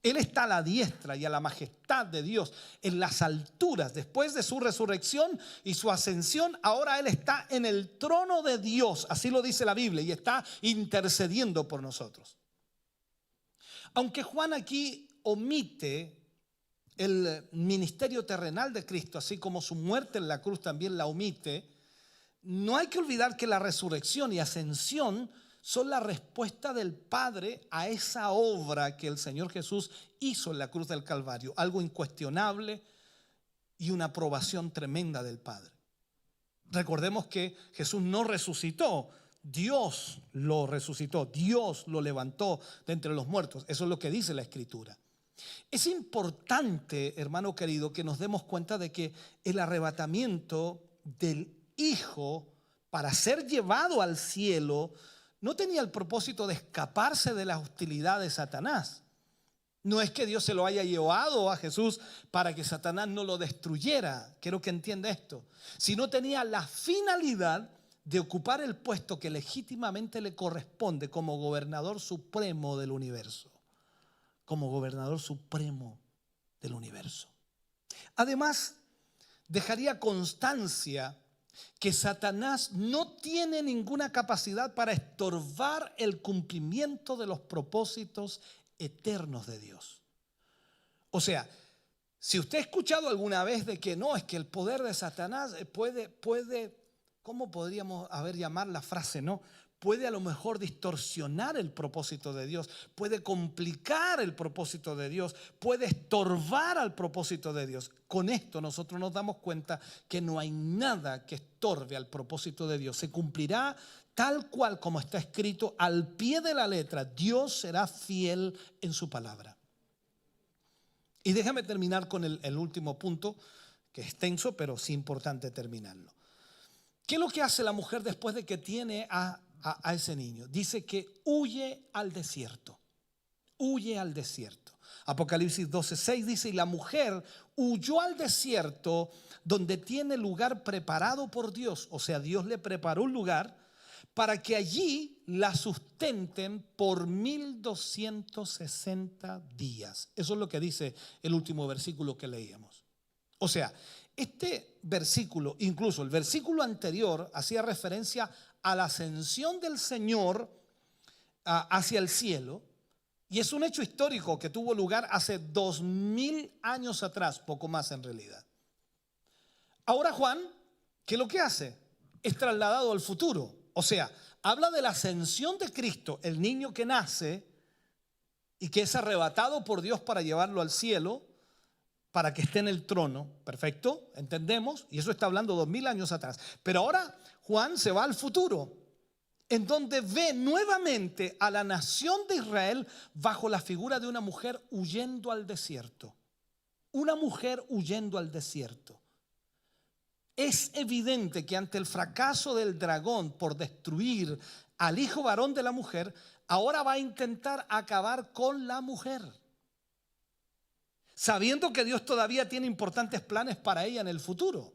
Él está a la diestra y a la majestad de Dios en las alturas. Después de su resurrección y su ascensión, ahora Él está en el trono de Dios. Así lo dice la Biblia, y está intercediendo por nosotros. Aunque Juan aquí omite el ministerio terrenal de Cristo, así como su muerte en la cruz también la omite, no hay que olvidar que la resurrección y ascensión son la respuesta del Padre a esa obra que el Señor Jesús hizo en la cruz del Calvario, algo incuestionable y una aprobación tremenda del Padre. Recordemos que Jesús no resucitó, Dios lo resucitó, Dios lo levantó de entre los muertos. Eso es lo que dice la Escritura. Es importante, hermano querido, que nos demos cuenta de que el arrebatamiento del Hijo para ser llevado al cielo no tenía el propósito de escaparse de la hostilidad de Satanás. No es que Dios se lo haya llevado a Jesús para que Satanás no lo destruyera. Quiero que entienda esto. Sino tenía la finalidad de ocupar el puesto que legítimamente le corresponde como gobernador supremo del universo. Como gobernador supremo del universo. Además, dejaría constancia que Satanás no tiene ninguna capacidad para estorbar el cumplimiento de los propósitos eternos de Dios. O sea, si usted ha escuchado alguna vez de que no, es que el poder de Satanás puede, ¿cómo podríamos llamar la frase, no? Puede a lo mejor distorsionar el propósito de Dios, puede complicar el propósito de Dios, puede estorbar al propósito de Dios. Con esto nosotros nos damos cuenta que no hay nada que estorbe al propósito de Dios. Se cumplirá tal cual como está escrito al pie de la letra. Dios será fiel en su palabra. Y déjame terminar con el último punto, que es extenso, pero sí importante terminarlo. ¿Qué es lo que hace la mujer después de que tiene a ese niño? Dice que huye al desierto. Huye al desierto. Apocalipsis 12:6 dice: y la mujer huyó al desierto donde tiene lugar preparado por Dios. O sea, Dios le preparó un lugar para que allí la sustenten por 1260 días. Eso es lo que dice el último versículo que leíamos. O sea, este versículo, incluso el versículo anterior, hacía referencia a la ascensión del Señor hacia el cielo, y es un hecho histórico que tuvo lugar hace 2000 años atrás, poco más en realidad. Ahora Juan, ¿qué es lo que hace? Es trasladado al futuro. O sea, habla de la ascensión de Cristo, el niño que nace y que es arrebatado por Dios para llevarlo al cielo, para que esté en el trono. Perfecto, entendemos, y eso está hablando 2000 años atrás. Pero ahora Juan se va al futuro, en donde ve nuevamente a la nación de Israel bajo la figura de una mujer huyendo al desierto. Una mujer huyendo al desierto. Es evidente que ante el fracaso del dragón por destruir al hijo varón de la mujer, ahora va a intentar acabar con la mujer. sabiendo que Dios todavía tiene importantes planes para ella en el futuro.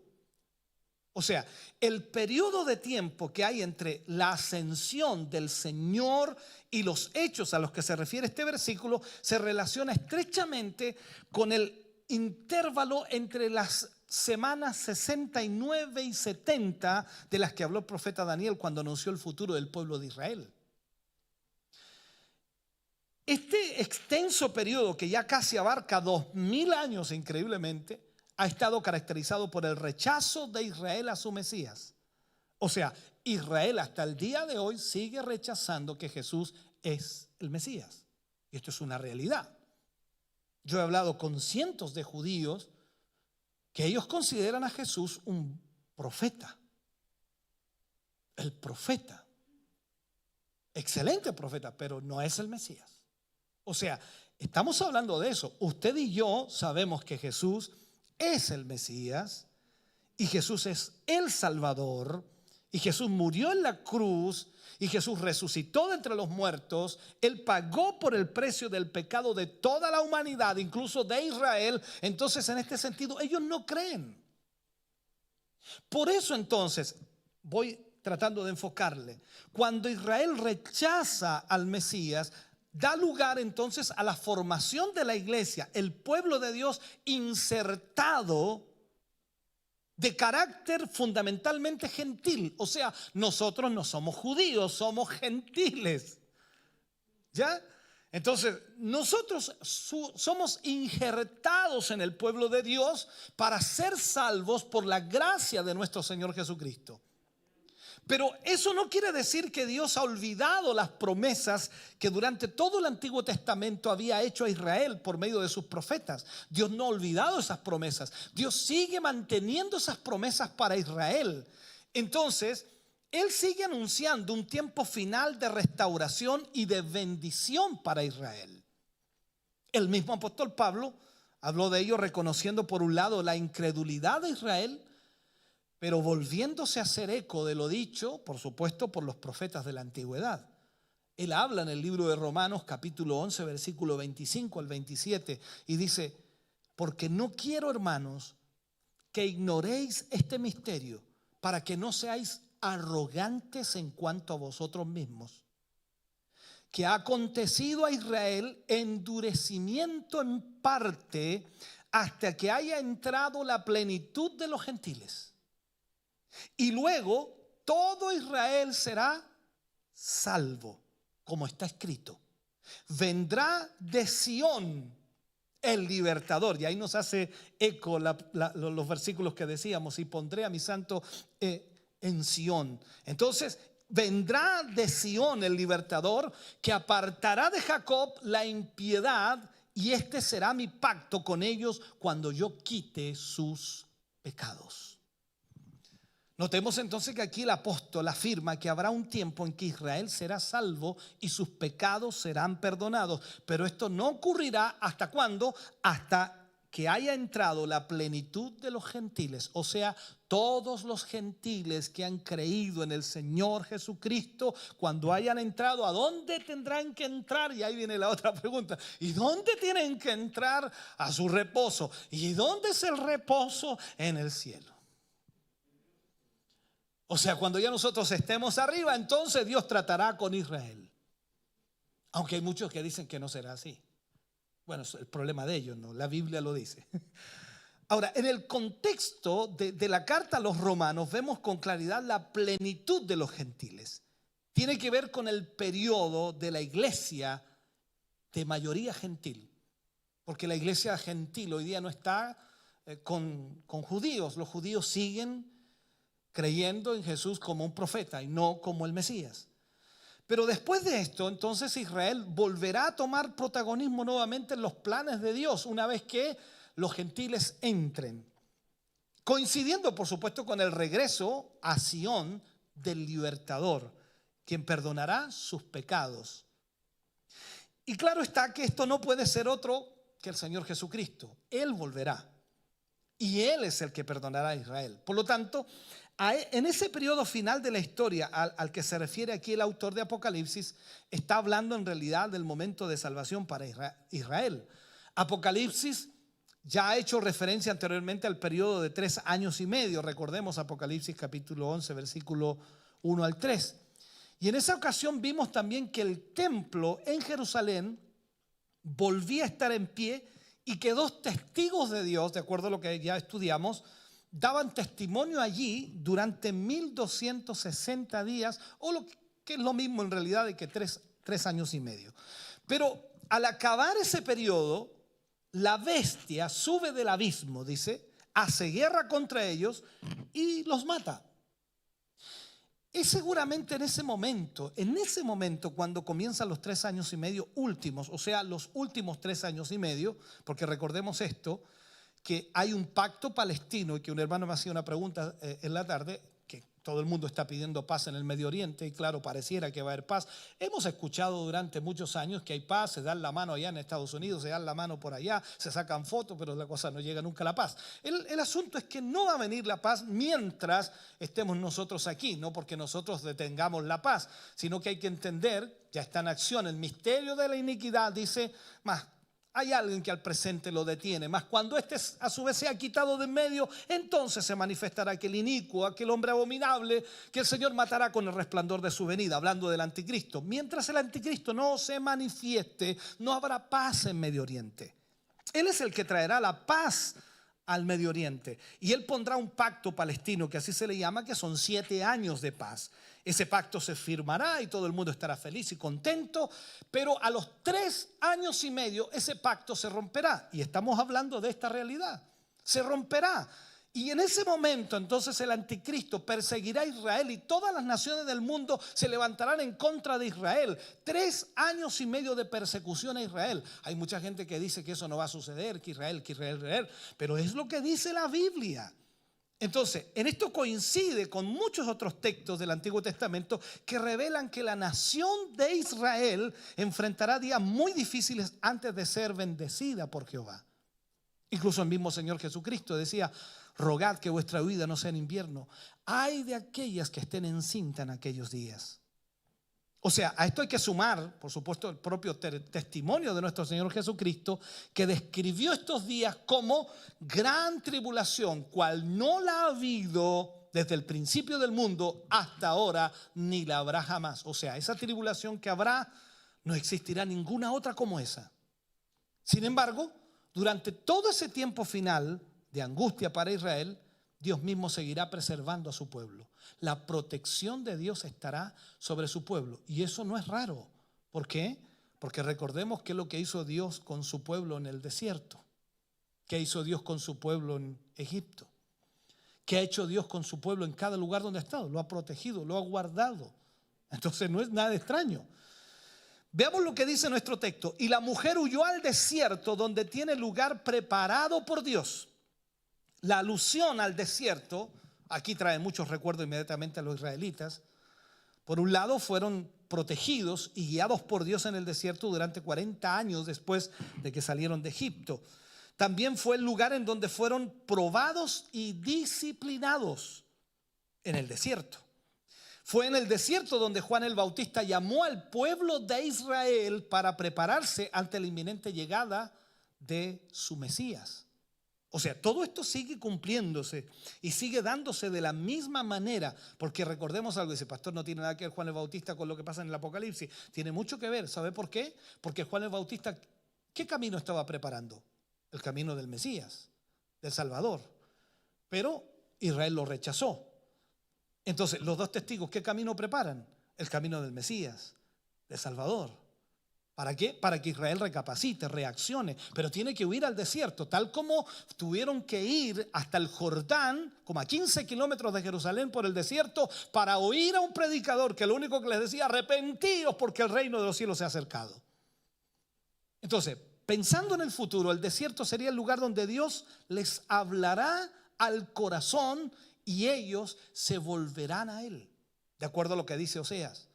O sea, el periodo de tiempo que hay entre la ascensión del Señor y los hechos a los que se refiere este versículo se relaciona estrechamente con el intervalo entre las semanas 69 y 70 de las que habló el profeta Daniel cuando anunció el futuro del pueblo de Israel. Este extenso periodo, que ya casi abarca 2000 años increíblemente, ha estado caracterizado por el rechazo de Israel a su Mesías. O sea, Israel hasta el día de hoy sigue rechazando que Jesús es el Mesías. Y esto es una realidad. Yo he hablado con cientos de judíos que ellos consideran a Jesús un profeta. El profeta. Excelente profeta, pero no es el Mesías. O sea, estamos hablando de eso. Usted y yo sabemos que Jesús es el Mesías y Jesús es el Salvador y Jesús murió en la cruz y Jesús resucitó de entre los muertos. Él pagó por el precio del pecado de toda la humanidad, incluso de Israel. Entonces, en este sentido, ellos no creen. Por eso, entonces, voy tratando de enfocarle. Cuando Israel rechaza al Mesías, da lugar entonces a la formación de la iglesia, el pueblo de Dios insertado de carácter fundamentalmente gentil. O sea, nosotros no somos judíos, somos gentiles. ¿Ya? Entonces, nosotros somos injertados en el pueblo de Dios para ser salvos por la gracia de nuestro Señor Jesucristo. Pero eso no quiere decir que Dios ha olvidado las promesas que durante todo el Antiguo Testamento había hecho a Israel por medio de sus profetas. Dios no ha olvidado esas promesas. Dios sigue manteniendo esas promesas para Israel. Entonces, Él sigue anunciando un tiempo final de restauración y de bendición para Israel. El mismo apóstol Pablo habló de ello reconociendo por un lado la incredulidad de Israel, pero volviéndose a hacer eco de lo dicho, por supuesto, por los profetas de la antigüedad. Él habla en el libro de Romanos, capítulo 11, versículo 25 al 27, y dice: porque no quiero, hermanos, que ignoréis este misterio, para que no seáis arrogantes en cuanto a vosotros mismos, que ha acontecido a Israel endurecimiento en parte hasta que haya entrado la plenitud de los gentiles. Y luego todo Israel será salvo, como está escrito. Vendrá de Sión el libertador. Y ahí nos hace eco los versículos que decíamos: y pondré a mi santo en Sión. Entonces, vendrá de Sión el libertador, que apartará de Jacob la impiedad, y este será mi pacto con ellos cuando yo quite sus pecados. Notemos entonces que aquí el apóstol afirma que habrá un tiempo en que Israel será salvo y sus pecados serán perdonados. Pero esto no ocurrirá ¿hasta cuándo? Hasta que haya entrado la plenitud de los gentiles. O sea, todos los gentiles que han creído en el Señor Jesucristo, cuando hayan entrado, ¿a dónde tendrán que entrar? Y ahí viene la otra pregunta: ¿y dónde tienen que entrar? A su reposo. ¿Y dónde es el reposo? En el cielo. O sea, cuando ya nosotros estemos arriba, entonces Dios tratará con Israel. Aunque hay muchos que dicen que no será así. Bueno, es el problema de ellos, ¿no? La Biblia lo dice. Ahora, en el contexto de la carta a los romanos vemos con claridad la plenitud de los gentiles. Tiene que ver con el periodo de la iglesia de mayoría gentil. Porque la iglesia gentil hoy día no está con judíos. Los judíos siguen creyendo en Jesús como un profeta y no como el Mesías. Pero después de esto, entonces Israel volverá a tomar protagonismo nuevamente en los planes de Dios una vez que los gentiles entren, coincidiendo por supuesto con el regreso a Sión del libertador, quien perdonará sus pecados. Y claro está que esto no puede ser otro que el Señor Jesucristo. Él volverá y Él es el que perdonará a Israel. Por lo tanto, en ese periodo final de la historia al que se refiere aquí el autor de Apocalipsis, está hablando en realidad del momento de salvación para Israel. Apocalipsis ya ha hecho referencia anteriormente al periodo de 3 años y medio. Recordemos Apocalipsis capítulo 11, versículo 1 al 3. Y en esa ocasión vimos también que el templo en Jerusalén volvía a estar en pie y que 2 testigos de Dios, de acuerdo a lo que ya estudiamos, daban testimonio allí durante 1260 días, o lo que es lo mismo en realidad de que 3 años y medio. Pero al acabar ese periodo, la bestia sube del abismo, dice, hace guerra contra ellos y los mata. Es seguramente en ese momento cuando comienzan los 3 años y medio últimos, o sea, los últimos 3 años y medio, porque recordemos esto, que hay un pacto palestino, y que un hermano me hacía una pregunta en la tarde, que todo el mundo está pidiendo paz en el Medio Oriente, y claro, pareciera que va a haber paz. Hemos escuchado durante muchos años que hay paz, se dan la mano allá en Estados Unidos, se dan la mano por allá, se sacan fotos, pero la cosa no llega nunca a la paz. El asunto es que no va a venir la paz mientras estemos nosotros aquí, no porque nosotros detengamos la paz, sino que hay que entender, ya está en acción, el misterio de la iniquidad, dice, más hay alguien que al presente lo detiene, mas cuando éste a su vez sea quitado de en medio, entonces se manifestará aquel inicuo, aquel hombre abominable que el Señor matará con el resplandor de su venida, hablando del anticristo. Mientras el anticristo no se manifieste, no habrá paz en Medio Oriente. Él es el que traerá la paz al Medio Oriente, y él pondrá un pacto palestino, que así se le llama, que son 7 años de paz. Ese pacto se firmará y todo el mundo estará feliz y contento, pero a los 3 años y medio ese pacto se romperá, y estamos hablando de esta realidad. Se romperá, y en ese momento entonces el anticristo perseguirá a Israel, y todas las naciones del mundo se levantarán en contra de Israel. 3 años y medio de persecución a Israel. Hay mucha gente que dice que eso no va a suceder, que Israel, pero es lo que dice la Biblia. Entonces, en esto coincide con muchos otros textos del Antiguo Testamento que revelan que la nación de Israel enfrentará días muy difíciles antes de ser bendecida por Jehová. Incluso el mismo Señor Jesucristo decía: rogad que vuestra huida no sea en invierno. Ay de aquellas que estén encintas en aquellos días. O sea, a esto hay que sumar, por supuesto, el propio testimonio de nuestro Señor Jesucristo, que describió estos días como gran tribulación, cual no la ha habido desde el principio del mundo hasta ahora, ni la habrá jamás. O sea, esa tribulación que habrá, no existirá ninguna otra como esa. Sin embargo, durante todo ese tiempo final de angustia para Israel, Dios mismo seguirá preservando a su pueblo. La protección de Dios estará sobre su pueblo, y eso no es raro. ¿Por qué? Porque recordemos qué es lo que hizo Dios con su pueblo en el desierto, qué hizo Dios con su pueblo en Egipto, qué ha hecho Dios con su pueblo en cada lugar donde ha estado. Lo ha protegido, lo ha guardado. Entonces no es nada extraño. Veamos lo que dice nuestro texto. Y la mujer huyó al desierto, donde tiene lugar preparado por Dios. La alusión al desierto aquí trae muchos recuerdos inmediatamente a los israelitas. Por un lado, fueron protegidos y guiados por Dios en el desierto durante 40 años después de que salieron de Egipto. También fue el lugar en donde fueron probados y disciplinados, en el desierto. Fue en el desierto donde Juan el Bautista llamó al pueblo de Israel para prepararse ante la inminente llegada de su Mesías. O sea, todo esto sigue cumpliéndose y sigue dándose de la misma manera, porque recordemos algo, dice: pastor, no tiene nada que ver Juan el Bautista con lo que pasa en el Apocalipsis. Tiene mucho que ver. ¿Sabe por qué? Porque Juan el Bautista, ¿qué camino estaba preparando? El camino del Mesías, del Salvador. Pero Israel lo rechazó. Entonces, los 2 testigos, ¿qué camino preparan? El camino del Mesías, del Salvador. ¿Para qué? Para que Israel recapacite, reaccione, pero tiene que huir al desierto, tal como tuvieron que ir hasta el Jordán, como a 15 kilómetros de Jerusalén, por el desierto, para oír a un predicador que lo único que les decía: arrepentíos porque el reino de los cielos se ha acercado. Entonces, pensando en el futuro, el desierto sería el lugar donde Dios les hablará al corazón y ellos se volverán a Él, de acuerdo a lo que dice Oseas.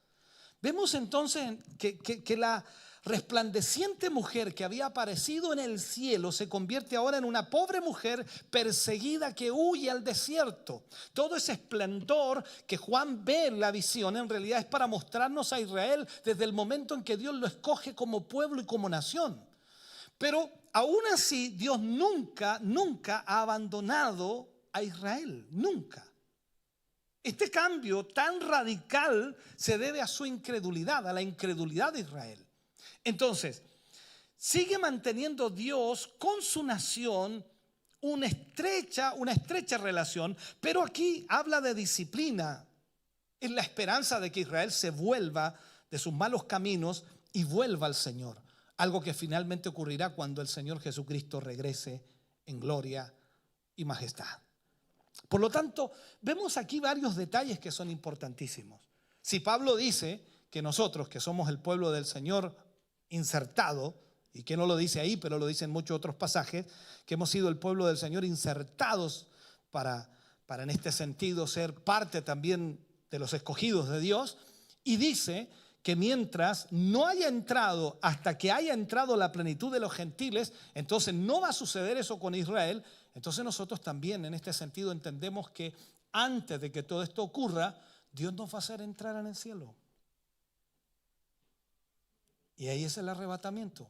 Vemos entonces que la resplandeciente mujer que había aparecido en el cielo se convierte ahora en una pobre mujer perseguida que huye al desierto. Todo ese esplendor que Juan ve en la visión en realidad es para mostrarnos a Israel desde el momento en que Dios lo escoge como pueblo y como nación. Pero aún así, Dios nunca ha abandonado a Israel, nunca. Este cambio tan radical se debe a su incredulidad, a la incredulidad de Israel. Entonces, sigue manteniendo Dios con su nación una estrecha relación, pero aquí habla de disciplina. Es la esperanza de que Israel se vuelva de sus malos caminos y vuelva al Señor. Algo que finalmente ocurrirá cuando el Señor Jesucristo regrese en gloria y majestad. Por lo tanto, vemos aquí varios detalles que son importantísimos. Si Pablo dice que nosotros, que somos el pueblo del Señor insertado, y que no lo dice ahí, pero lo dice en muchos otros pasajes, que hemos sido el pueblo del Señor insertados para en este sentido ser parte también de los escogidos de Dios, y dice que mientras no haya entrado, hasta que haya entrado la plenitud de los gentiles, entonces no va a suceder eso con Israel. Entonces nosotros también en este sentido entendemos que antes de que todo esto ocurra, Dios nos va a hacer entrar en el cielo. Y ahí es el arrebatamiento.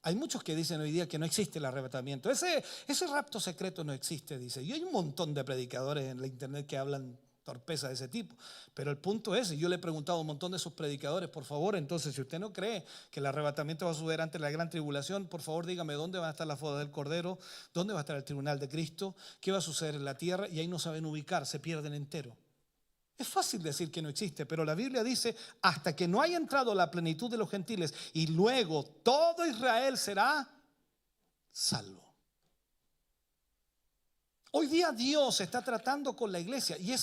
Hay muchos que dicen hoy día que no existe el arrebatamiento. Ese rapto secreto no existe, dice. Y hay un montón de predicadores en la internet que hablan torpeza de ese tipo. Pero el punto es, y yo le he preguntado a un montón de sus predicadores, por favor, entonces, si usted no cree que el arrebatamiento va a suceder antes de la gran tribulación, por favor dígame dónde van a estar las bodas del Cordero, dónde va a estar el tribunal de Cristo, qué va a suceder en la tierra, y ahí no saben ubicar, se pierden entero. Es fácil decir que no existe, pero la Biblia dice, hasta que no haya entrado la plenitud de los gentiles y luego todo Israel será salvo. Hoy día Dios está tratando con la iglesia y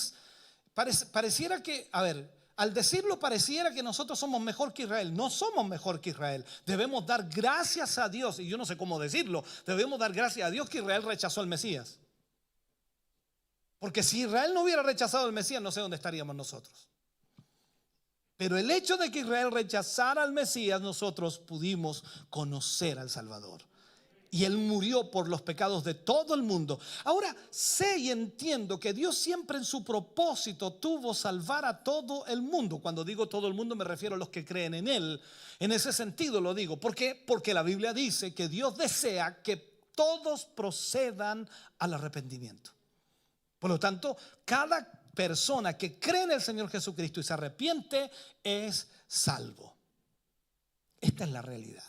pareciera que, al decirlo pareciera que nosotros somos mejor que Israel. No somos mejor que Israel. Debemos dar gracias a Dios, y yo no sé cómo decirlo, debemos dar gracias a Dios que Israel rechazó al Mesías. Porque si Israel no hubiera rechazado al Mesías, no sé dónde estaríamos nosotros. Pero el hecho de que Israel rechazara al Mesías, nosotros pudimos conocer al Salvador. Y Él murió por los pecados de todo el mundo. Ahora sé y entiendo que Dios siempre en su propósito tuvo salvar a todo el mundo. Cuando digo todo el mundo me refiero a los que creen en Él. En ese sentido lo digo. ¿Por qué? Porque la Biblia dice que Dios desea que todos procedan al arrepentimiento. Por lo tanto, cada persona que cree en el Señor Jesucristo y se arrepiente es salvo. Esta es la realidad.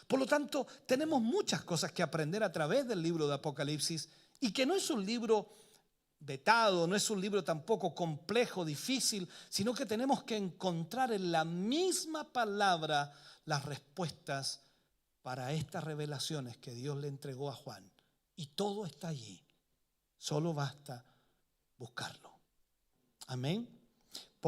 Por lo tanto, tenemos muchas cosas que aprender a través del libro de Apocalipsis, y que no es un libro vetado, no es un libro tampoco complejo, difícil, sino que tenemos que encontrar en la misma palabra las respuestas para estas revelaciones que Dios le entregó a Juan. Y todo está allí. Solo basta buscarlo. Amén.